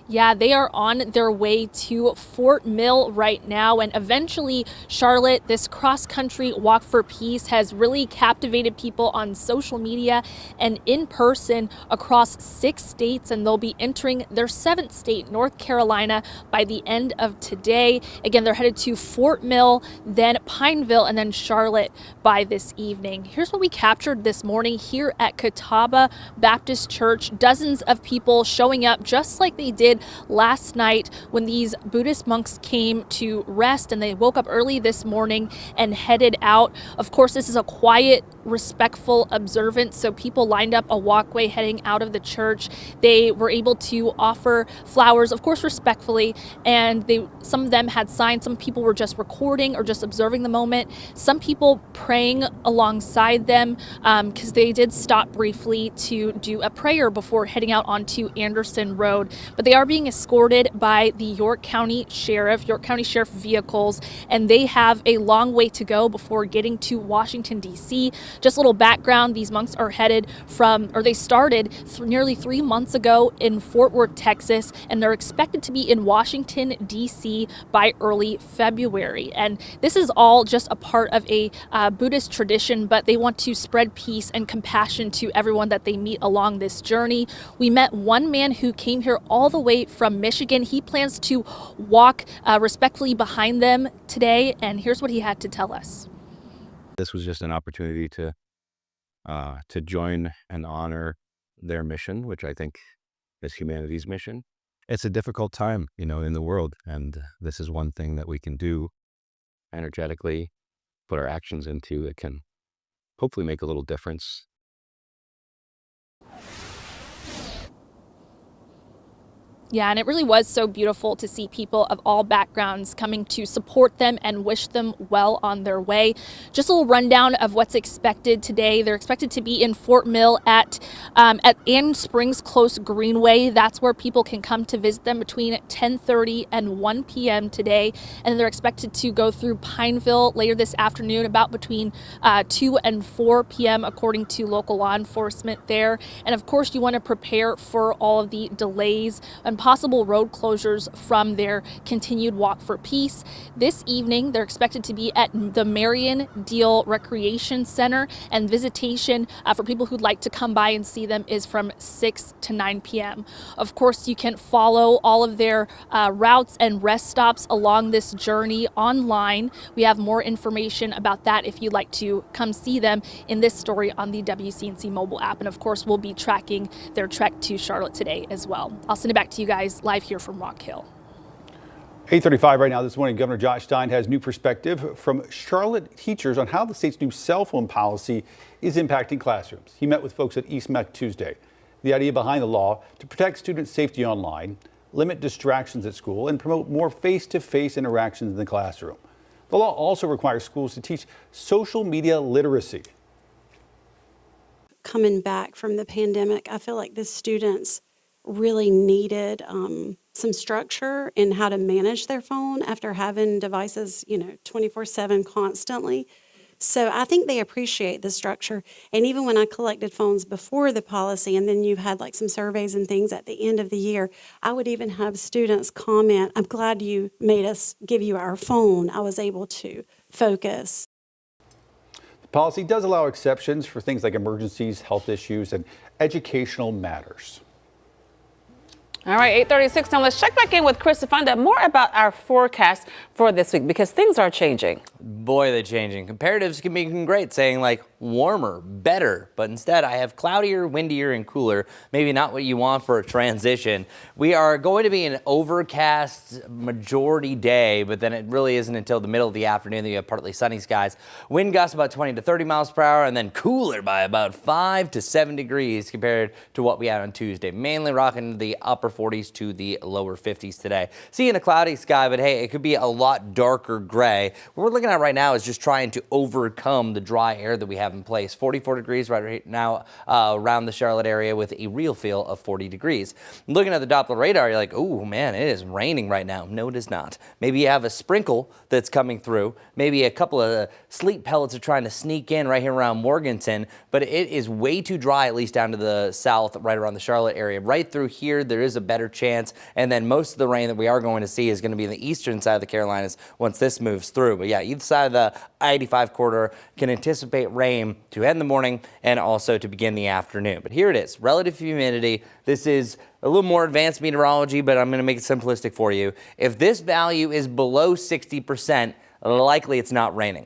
Yeah, they are on their way to Fort Mill right now, and eventually Charlotte, this cross-country walk for peace has really captivated people on social media and in person across 6 states, and they'll be entering their 7th state, North Carolina, by the end of today. Again, they're headed to Fort Mill, then Pineville, and then Charlotte by this evening. Here's what we captured this morning here at Catawba Baptist Church. Dozens of people showing up just like they did last night when these Buddhist monks came to rest, and they woke up early this morning and headed out. Of course, this is a quiet, respectful observance, so people lined up a walkway heading out of the church. They were able to offer flowers, of course respectfully, and some of them had signs. Some people were just recording or just observing the moment. Some people praying alongside them because they did stop briefly to do a prayer before heading out onto Anderson Road. But they are being escorted by the York County Sheriff vehicles, and they have a long way to go before getting to Washington, D.C. Just a little background, these monks are headed they started nearly 3 months ago in Fort Worth, Texas, and they're expected to be in Washington, D.C. by early February. And this is all just a part of a Buddhist tradition, but they want to spread peace and compassion to everyone that they meet along this journey. We met one man who came here all the way from Michigan. He plans to walk respectfully behind them today, and here's what he had to tell us. This was just an opportunity to join and honor their mission, which I think is humanity's mission. It's a difficult time, in the world, and this is one thing that we can do energetically, put our actions into that can hopefully make a little difference. Yeah, and it really was so beautiful to see people of all backgrounds coming to support them and wish them well on their way. Just a little rundown of what's expected today. They're expected to be in Fort Mill at Ann Springs Close Greenway. That's where people can come to visit them between 10:30 and 1 p.m. today. And they're expected to go through Pineville later this afternoon, about between 2 and 4 p.m. according to local law enforcement there. And of course, you want to prepare for all of the delays and possible road closures from their continued walk for peace. This evening, they're expected to be at the Marion Deal Recreation Center, and visitation for people who'd like to come by and see them is from 6 to 9 p.m. Of course, you can follow all of their routes and rest stops along this journey online. We have more information about that if you'd like to come see them in this story on the WCNC mobile app. And of course, we'll be tracking their trek to Charlotte today as well. I'll send it back to you guys live here from Rock Hill. 8:35 right now. This morning, Governor Josh Stein has new perspective from Charlotte teachers on how the state's new cell phone policy is impacting classrooms. He met with folks at East Meck Tuesday. The idea behind the law to protect student safety online, limit distractions at school, and promote more face-to-face interactions in the classroom. The law also requires schools to teach social media literacy. Coming back from the pandemic, I feel like the students really needed some structure in how to manage their phone after having devices, 24/7 constantly. So I think they appreciate the structure. And even when I collected phones before the policy, and then you had like some surveys and things at the end of the year, I would even have students comment, "I'm glad you made us give you our phone. I was able to focus." The policy does allow exceptions for things like emergencies, health issues, and educational matters. All right, 8:36 now. Let's check back in with Chris to find out more about our forecast for this week because things are changing. Boy, they're changing. Comparatives can be great, saying like warmer, better, but instead I have cloudier, windier, and cooler. Maybe not what you want for a transition. We are going to be an overcast majority day, but then it really isn't until the middle of the afternoon that you have partly sunny skies. Wind gusts about 20 to 30 miles per hour, and then cooler by about 5 to 7 degrees compared to what we had on Tuesday. Mainly rocking the upper 40s to the lower 50s today. Seeing a cloudy sky, but hey, it could be a lot darker gray. What we're looking at right now is just trying to overcome the dry air that we have in place. 44 degrees right now around the Charlotte area with a real feel of 40 degrees. Looking at the Doppler radar, you're like, oh man, it is raining right now. No, it is not. Maybe you have a sprinkle that's coming through. Maybe a couple of sleet pellets are trying to sneak in right here around Morganton, but it is way too dry, at least down to the south, right around the Charlotte area. Right through here, there is a better chance, and then most of the rain that we are going to see is going to be in the eastern side of the Carolinas once this moves through. But yeah, either side of the I-85 corridor can anticipate rain to end the morning and also to begin the afternoon. But here it is, relative humidity. This is a little more advanced meteorology, but I'm going to make it simplistic for you. If this value is below 60%, likely it's not raining.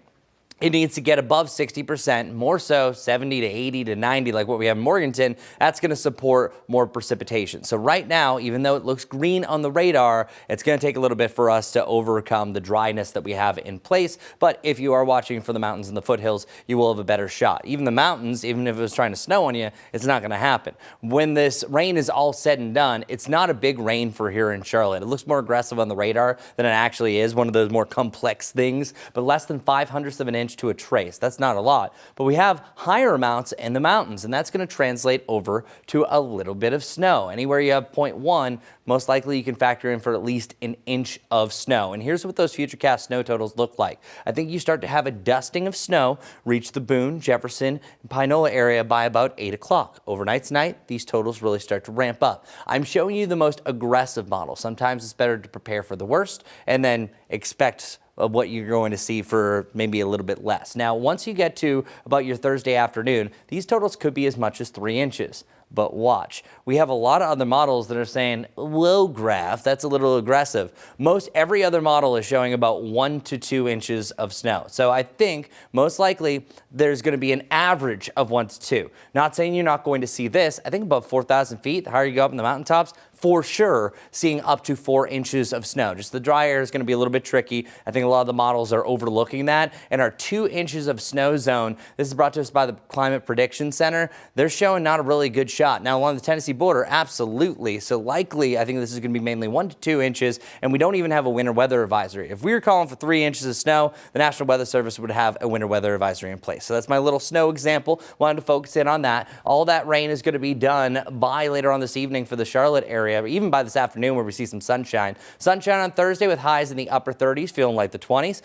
It needs to get above 60%, more so 70 to 80 to 90 like what we have in Morganton. That's going to support more precipitation. So right now, even though it looks green on the radar, it's going to take a little bit for us to overcome the dryness that we have in place. But if you are watching for the mountains and the foothills, you will have a better shot. Even the mountains, even if it was trying to snow on you, it's not going to happen. When this rain is all said and done, it's not a big rain for here in Charlotte. It looks more aggressive on the radar than it actually is, one of those more complex things, but less than 0.05 of an inch to a trace. That's not a lot, but we have higher amounts in the mountains, and that's going to translate over to a little bit of snow. Anywhere you have 0.1, most likely you can factor in for at least an inch of snow. And here's what those futurecast snow totals look like. I think you start to have a dusting of snow reach the Boone, Jefferson, and Pinola area by about 8 o'clock. Overnight tonight, these totals really start to ramp up. I'm showing you the most aggressive model. Sometimes it's better to prepare for the worst and then expect of what you're going to see for maybe a little bit less. Now, once you get to about your Thursday afternoon, these totals could be as much as 3 inches. But watch, we have a lot of other models that are saying, whoa, graph, that's a little aggressive. Most every other model is showing about 1 to 2 inches of snow. So I think most likely there's going to be an average of 1 to 2. Not saying you're not going to see this. I think above 4,000 feet, the higher you go up in the mountaintops, for sure seeing up to 4 inches of snow. Just the dry air is going to be a little bit tricky. I think a lot of the models are overlooking that. And our 2 inches of snow zone, this is brought to us by the Climate Prediction Center. They're showing not a really good shot. Now along the Tennessee border, absolutely. So likely, I think this is going to be mainly 1 to 2 inches, and we don't even have a winter weather advisory. If we were calling for 3 inches of snow, the National Weather Service would have a winter weather advisory in place. So that's my little snow example. Wanted to focus in on that. All that rain is going to be done by later on this evening for the Charlotte area, even by this afternoon where we see some sunshine. Sunshine on Thursday with highs in the upper 30s, feeling like the 20s.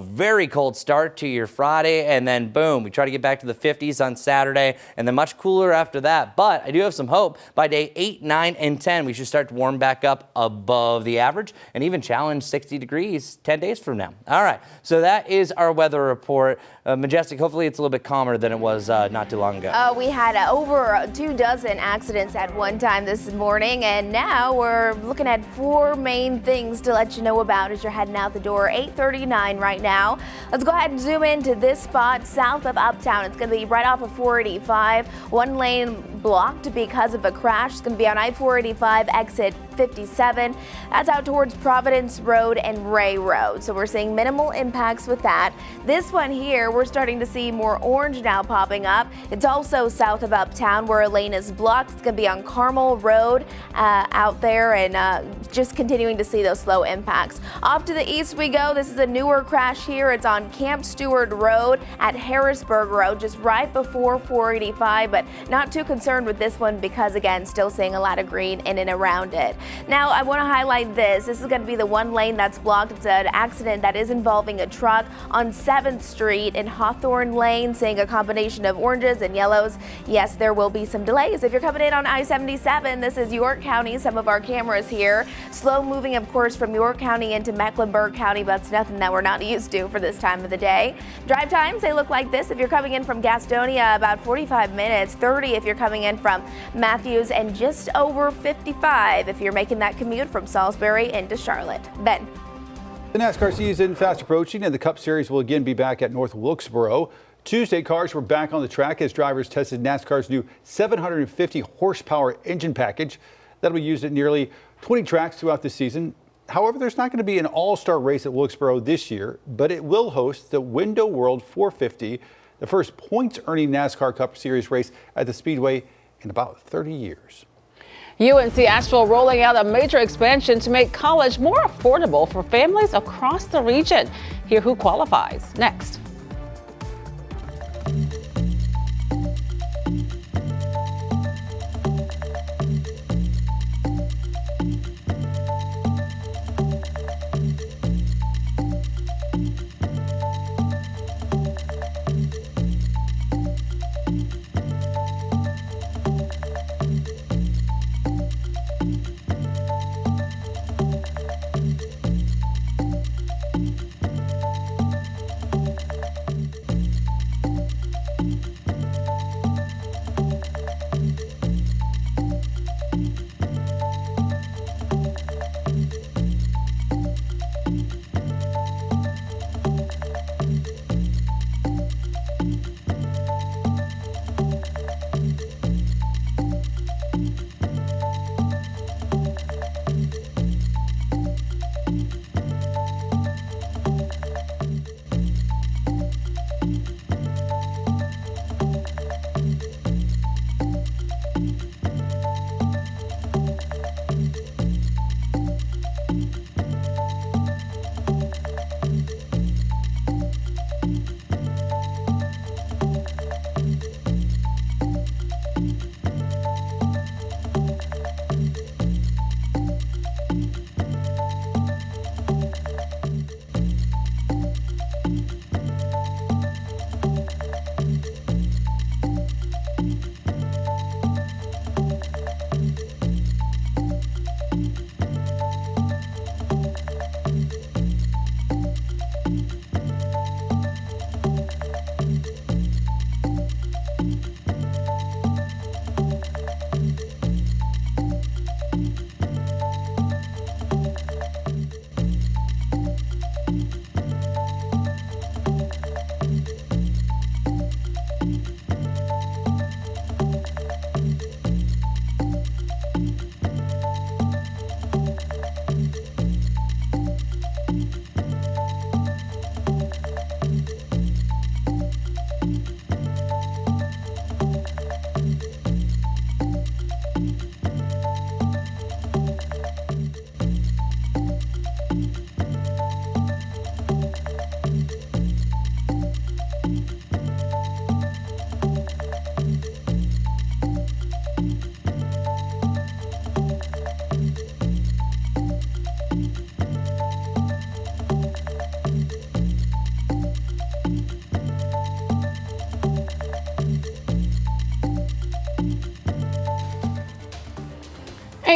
Very cold start to your Friday, and then boom, we try to get back to the 50s on Saturday, and then much cooler after that. But I do have some hope. By day 8, 9, and 10, we should start to warm back up above the average and even challenge 60 degrees 10 days from now. All right, so that is our weather report. Majestic, hopefully it's a little bit calmer than it was not too long ago. We had over 24 accidents at one time this morning, and now we're looking at 4 main things to let you know about as you're heading out the door. 8:39 right now. Let's go ahead and zoom into this spot south of Uptown. It's going to be right off of 485. 1 lane blocked because of a crash. It's going to be on I-485 exit 57. That's out towards Providence Road and Ray Road. So we're seeing minimal impacts with that. This one here, we're starting to see more orange now popping up. It's also south of Uptown where a lane is blocked. It's going to be on Carmel Road out there, and just continuing to see those slow impacts. Off to the east we go. This is a newer crash here. It's on Camp Stewart Road at Harrisburg Road, just right before 485, but not too concerned with this one because, again, still seeing a lot of green in and around it. Now, I want to highlight this. This is going to be the one lane that's blocked. It's an accident that is involving a truck on 7th Street in Hawthorne Lane, seeing a combination of oranges and yellows. Yes, there will be some delays. If you're coming in on I-77, this is York County. Some of our cameras here. Slow moving, of course, from York County into Mecklenburg County, but it's nothing that we're not used to for this time of the day. Drive times, they look like this. If you're coming in from Gastonia, about 45 minutes, 30 if you're coming in from Matthews, and just over 55 if you're making that commute from Salisbury into Charlotte. Ben. The NASCAR season fast approaching, and the Cup Series will again be back at North Wilkesboro. Tuesday, cars were back on the track as drivers tested NASCAR's new 750 horsepower engine package that'll be used at nearly 20 tracks throughout the season. However, there's not going to be an all-star race at Wilkesboro this year, but it will host the Window World 450, the first points-earning NASCAR Cup Series race at the Speedway in about 30 years. UNC Asheville rolling out a major expansion to make college more affordable for families across the region. Hear who qualifies next.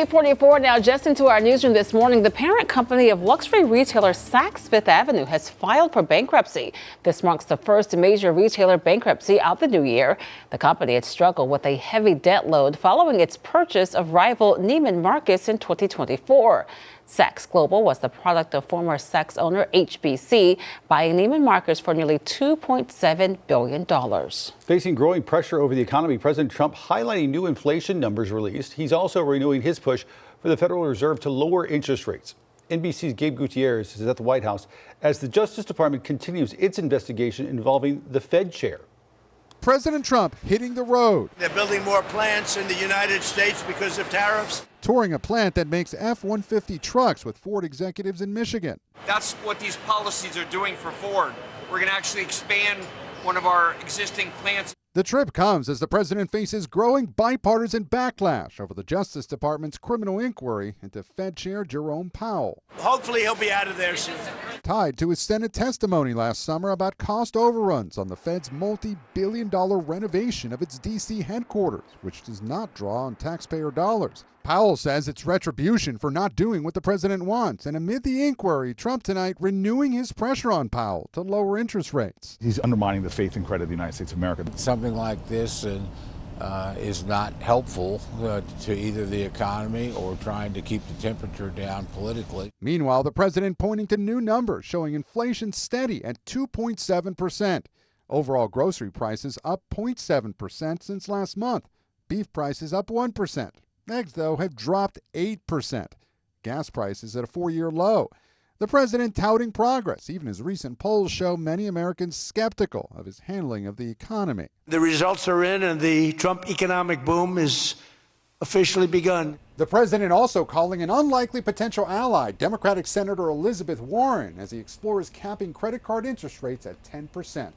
.44 now, just into our newsroom this morning. The parent company of luxury retailer Saks Fifth Avenue has filed for bankruptcy. This marks the first major retailer bankruptcy of the new year. The company had struggled with a heavy debt load following its purchase of rival Neiman Marcus in 2024. Saks Global was the product of former Saks owner HBC, buying Neiman Marcus for nearly $2.7 billion. Facing growing pressure over the economy, President Trump highlighting new inflation numbers released. He's also renewing his push for for the Federal Reserve to lower interest rates. NBC's Gabe Gutierrez is at the White House as the Justice Department continues its investigation involving the Fed chair. President Trump hitting the road. They're building more plants in the United States because of tariffs. Touring a plant that makes F-150 trucks with Ford executives in Michigan. That's what these policies are doing for Ford. We're going to actually expand one of our existing plants. The trip comes as the president faces growing bipartisan backlash over the Justice Department's criminal inquiry into Fed Chair Jerome Powell. Hopefully he'll be out of there soon. Tied to his Senate testimony last summer about cost overruns on the Fed's multi-billion-dollar renovation of its D.C. headquarters, which does not draw on taxpayer dollars. Powell says it's retribution for not doing what the president wants. And amid the inquiry, Trump tonight renewing his pressure on Powell to lower interest rates. He's undermining the faith and credit of the United States of America. Something like this is not helpful to either the economy or trying to keep the temperature down politically. Meanwhile, the president pointing to new numbers showing inflation steady at 2.7%. Overall grocery prices up 0.7% since last month. Beef prices up 1%. Eggs, though, have dropped 8%. Gas prices at a 4-year low. The president touting progress, even as recent polls show many Americans skeptical of his handling of the economy. The results are in, and the Trump economic boom is officially begun. The president also calling an unlikely potential ally, Democratic Senator Elizabeth Warren, as he explores capping credit card interest rates at 10%.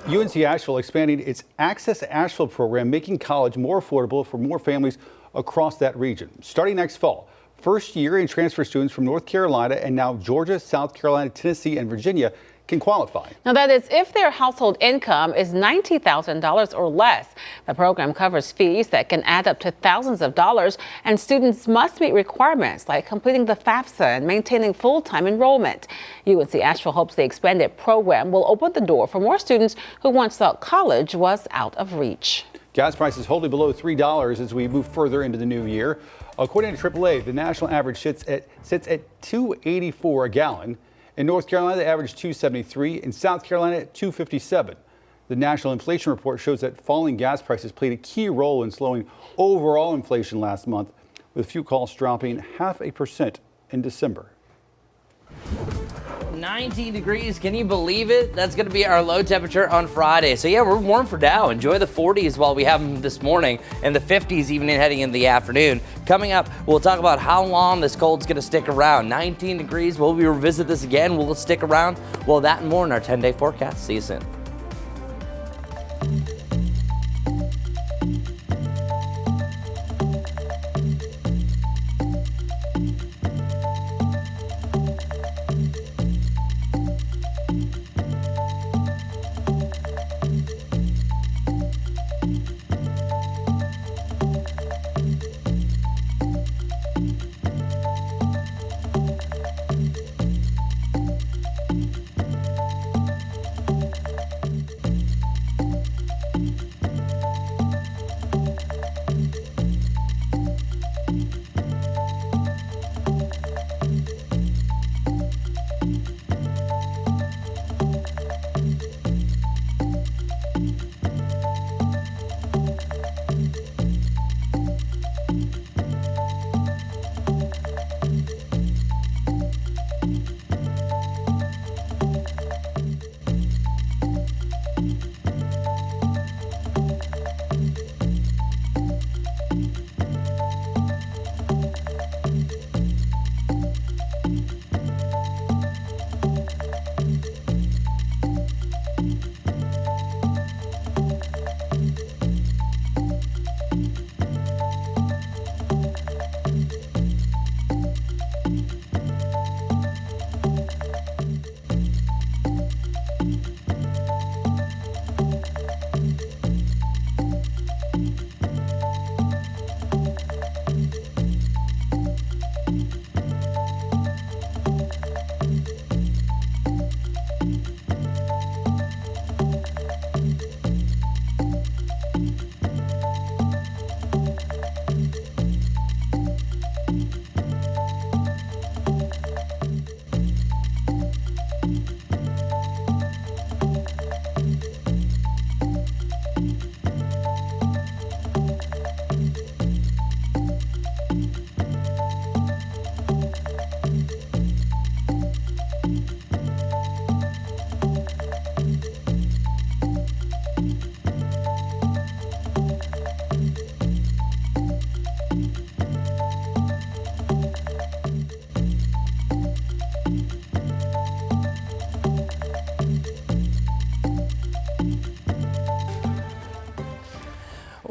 UNC Asheville expanding its Access to Asheville program, making college more affordable for more families across that region. Starting next fall, first year and transfer students from North Carolina and now Georgia, South Carolina, Tennessee, and Virginia can qualify. Now, that is if their household income is $90,000 or less. The program covers fees that can add up to thousands of dollars, and students must meet requirements like completing the FAFSA and maintaining full-time enrollment. UNC Asheville hopes the expanded program will open the door for more students who once thought college was out of reach. Gas prices holding below $3 as we move further into the new year. According to AAA, the national average sits at $2.84 a gallon. In North Carolina, the average $2.73. In South Carolina, $2.57. The national inflation report shows that falling gas prices played a key role in slowing overall inflation last month, with fuel costs dropping 0.5% in December. 19 degrees, can you believe it? That's going to be our low temperature on Friday. So yeah, we're warm for now. Enjoy the 40s while we have them this morning, and the 50s even heading into the afternoon. Coming up, we'll talk about how long this cold's going to stick around. 19 degrees, will we revisit this again? Will it stick around? Well, that and more in our 10-day forecast. See you soon.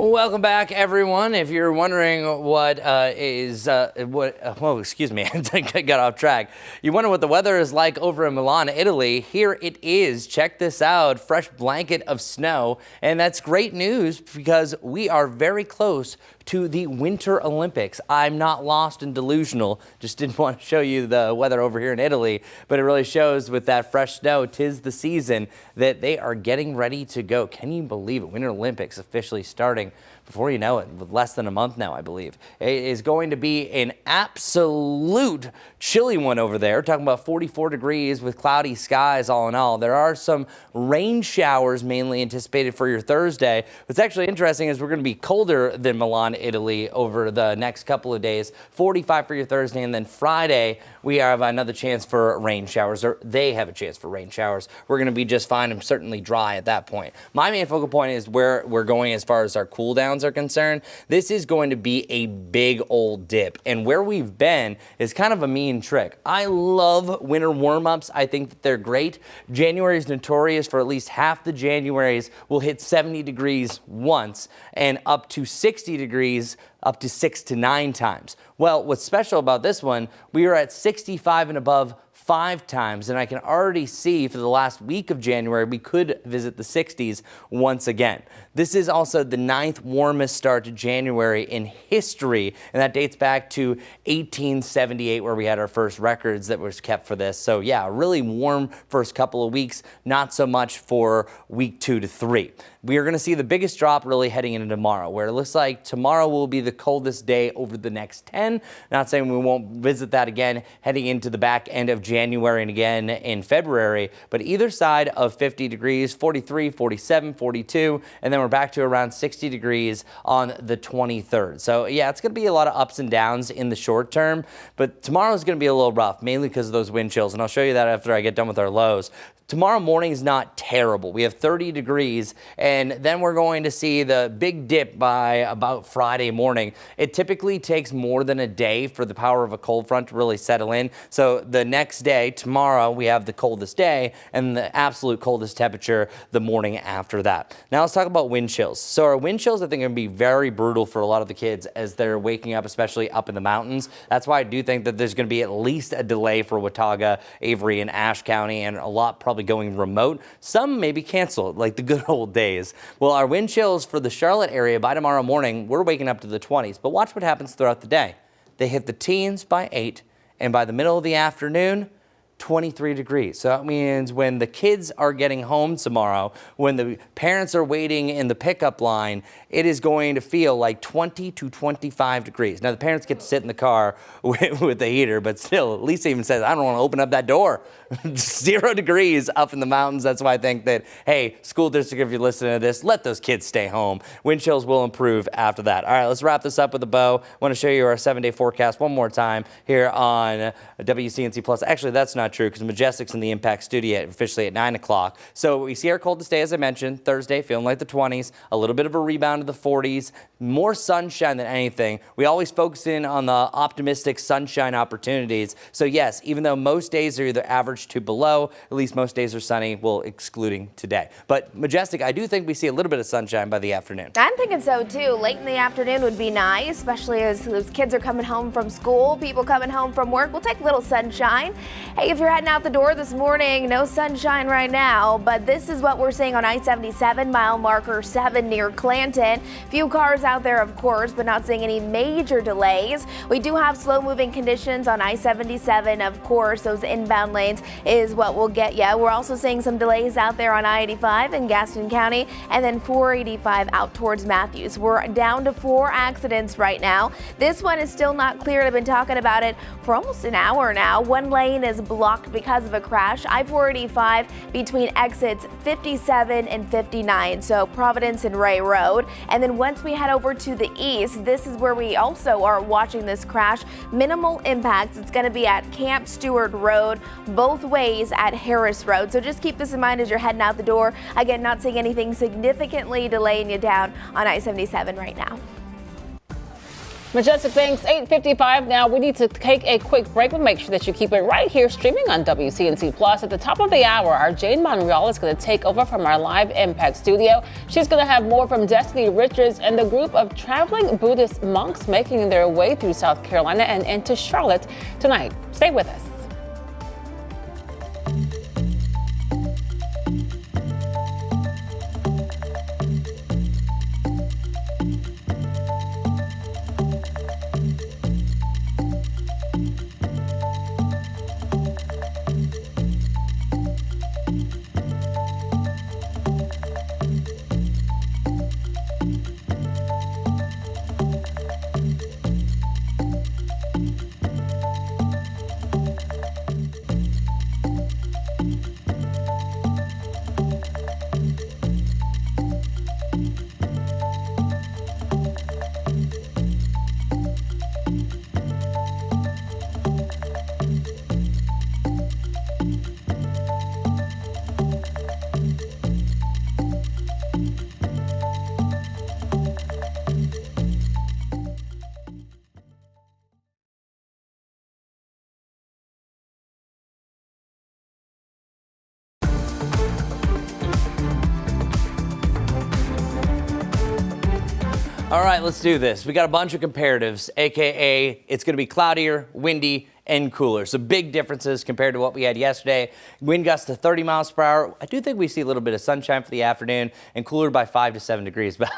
Welcome back, everyone. If you're wondering excuse me, I got off track. You wonder what the weather is like over in Milan, Italy. Here it is. Check this out. Fresh blanket of snow. And that's great news because we are very close to the Winter Olympics. I'm not lost and delusional. Just didn't want to show you the weather over here in Italy, but it really shows with that fresh snow, 'tis the season that they are getting ready to go. Can you believe it? Winter Olympics officially starting before you know it, with less than a month now, I believe. It is going to be an absolute chilly one over there. Talking about 44 degrees with cloudy skies all in all. There are some rain showers mainly anticipated for your Thursday. What's actually interesting is we're going to be colder than Milan, Italy over the next couple of days. 45 for your Thursday, and then Friday we have another chance for rain showers, or they have a chance for rain showers. We're going to be just fine and certainly dry at that point. My main focal point is where we're going as far as our cool downs are concerned. This is going to be a big old dip, and where we've been is kind of a mean trick. I love winter warm-ups. I think that they're great. January is notorious for at least half the Januaries will hit 70 degrees once and up to 60 degrees up to 6 to 9 times. Well, what's special about this one, we are at 65 and above 5 times, and I can already see for the last week of January we could visit the 60s once again. This is also the 9th warmest start to January in history, and that dates back to 1878 where we had our first records that was kept for this. So yeah, really warm first couple of weeks, not so much for week 2 to 3. We are going to see the biggest drop really heading into tomorrow, where it looks like tomorrow will be the coldest day over the next 10. Not saying we won't visit that again heading into the back end of January and again in February, but either side of 50 degrees, 43, 47, 42, and then we're back to around 60 degrees on the 23rd. So yeah, it's going to be a lot of ups and downs in the short term, but tomorrow is going to be a little rough, mainly because of those wind chills, and I'll show you that after I get done with our lows. Tomorrow morning is not terrible. We have 30 degrees, and then we're going to see the big dip by about Friday morning. It typically takes more than a day for the power of a cold front to really settle in. So the next day, tomorrow, we have the coldest day and the absolute coldest temperature the morning after that. Now let's talk about wind chills. So our wind chills, I think, are going to be very brutal for a lot of the kids as they're waking up, especially up in the mountains. That's why I do think that there's going to be at least a delay for Watauga, Avery, and Ashe County, and a lot probably going remote. Some maybe canceled, like the good old days. Well, our wind chills for the Charlotte area by tomorrow morning, we're waking up to the 20s. But watch what happens throughout the day. They hit the teens by 8, and by the middle of the afternoon, 23 degrees. So that means when the kids are getting home tomorrow, when the parents are waiting in the pickup line, it is going to feel like 20 to 25 degrees. Now, the parents get to sit in the car with the heater, but still, Lisa even says, I don't want to open up that door. 0 degrees up in the mountains. That's why I think that, hey, school district, if you're listening to this, let those kids stay home. Wind chills will improve after that. All right, let's wrap this up with a bow. I want to show you our 7-day forecast one more time here on WCNC Plus. Actually, that's not true because Majestic's in the Impact Studio officially at 9 o'clock. So we see our coldest day, as I mentioned, Thursday, feeling like the 20s, a little bit of a rebound to the 40s, more sunshine than anything. We always focus in on the optimistic sunshine opportunities. So yes, even though most days are either average to below, at least most days are sunny, well, excluding today. But Majestic, I do think we see a little bit of sunshine by the afternoon. I'm thinking so too. Late in the afternoon would be nice, especially as those kids are coming home from school, people coming home from work. We'll take a little sunshine. Hey, if you're heading out the door this morning, no sunshine right now, but this is what we're seeing on I-77, mile marker 7 near Clanton. Few cars out there, of course, but not seeing any major delays. We do have slow moving conditions on I-77, of course. Those inbound lanes is what we'll get you. We're also seeing some delays out there on I-85 in Gaston County, and then 485 out towards Matthews. We're down to 4 accidents right now. This one is still not cleared. I've been talking about it for almost an hour now. One lane is blocked because of a crash. I-485 between exits 57 and 59, so Providence and Ray Road. And then once we head over to the east, this is where we also are watching this crash. Minimal impacts. It's going to be at Camp Stewart Road, both ways at Harris Road. So just keep this in mind as you're heading out the door. Again, not seeing anything significantly delaying you down on I-77 right now. Majestic, thanks. 8:55 now. We need to take a quick break, but make sure that you keep it right here streaming on WCNC Plus. At the top of the hour, our Jane Monreal is going to take over from our live Impact studio. She's going to have more from Destiny Richards and the group of traveling Buddhist monks making their way through South Carolina and into Charlotte tonight. Stay with us. All right, let's do this. We got a bunch of comparatives, AKA it's going to be cloudier, windy, and cooler. So big differences compared to what we had yesterday. Wind gusts to 30 miles per hour. I do think we see a little bit of sunshine for the afternoon and cooler by 5 to 7 degrees, but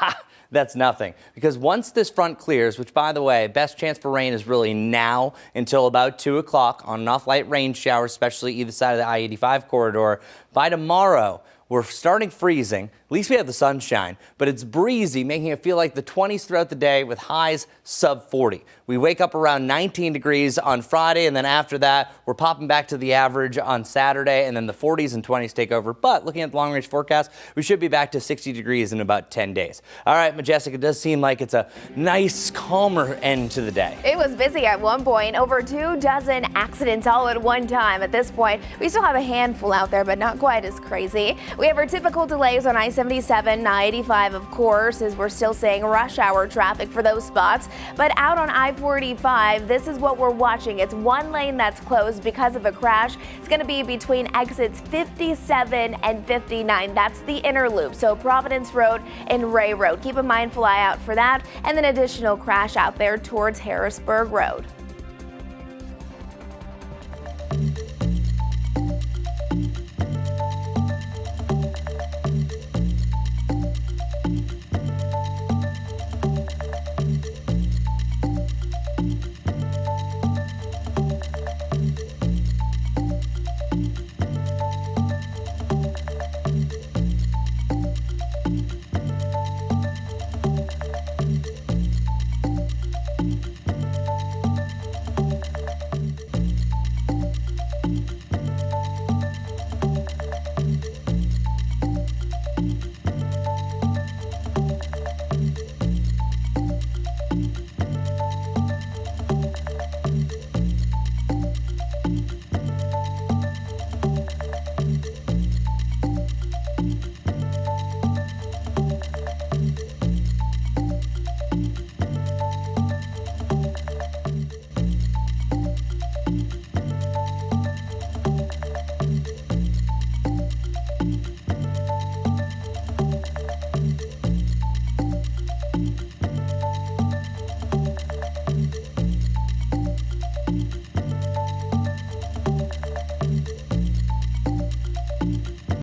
that's nothing. Because once this front clears, which by the way, best chance for rain is really now until about 2 o'clock on an off light rain shower, especially either side of the I-85 corridor. By tomorrow, we're starting freezing. At least we have the sunshine, but it's breezy, making it feel like the 20s throughout the day with highs sub 40. We wake up around 19 degrees on Friday, and then after that, we're popping back to the average on Saturday, and then the 40s and 20s take over. But looking at the long-range forecast, we should be back to 60 degrees in about 10 days. All right, Majestic, it does seem like it's a nice, calmer end to the day. It was busy at one point. Over 24 accidents all at one time. At this point, we still have a handful out there, but not quite as crazy. We have our typical delays on I-77, I-85, of course, as we're still seeing rush hour traffic for those spots. But out on I-45, this is what we're watching. It's one lane that's closed because of a crash. It's going to be between exits 57 and 59. That's the inner loop. So Providence Road and Ray Road. Keep a mindful eye out for that. And an additional crash out there towards Harrisburg Road.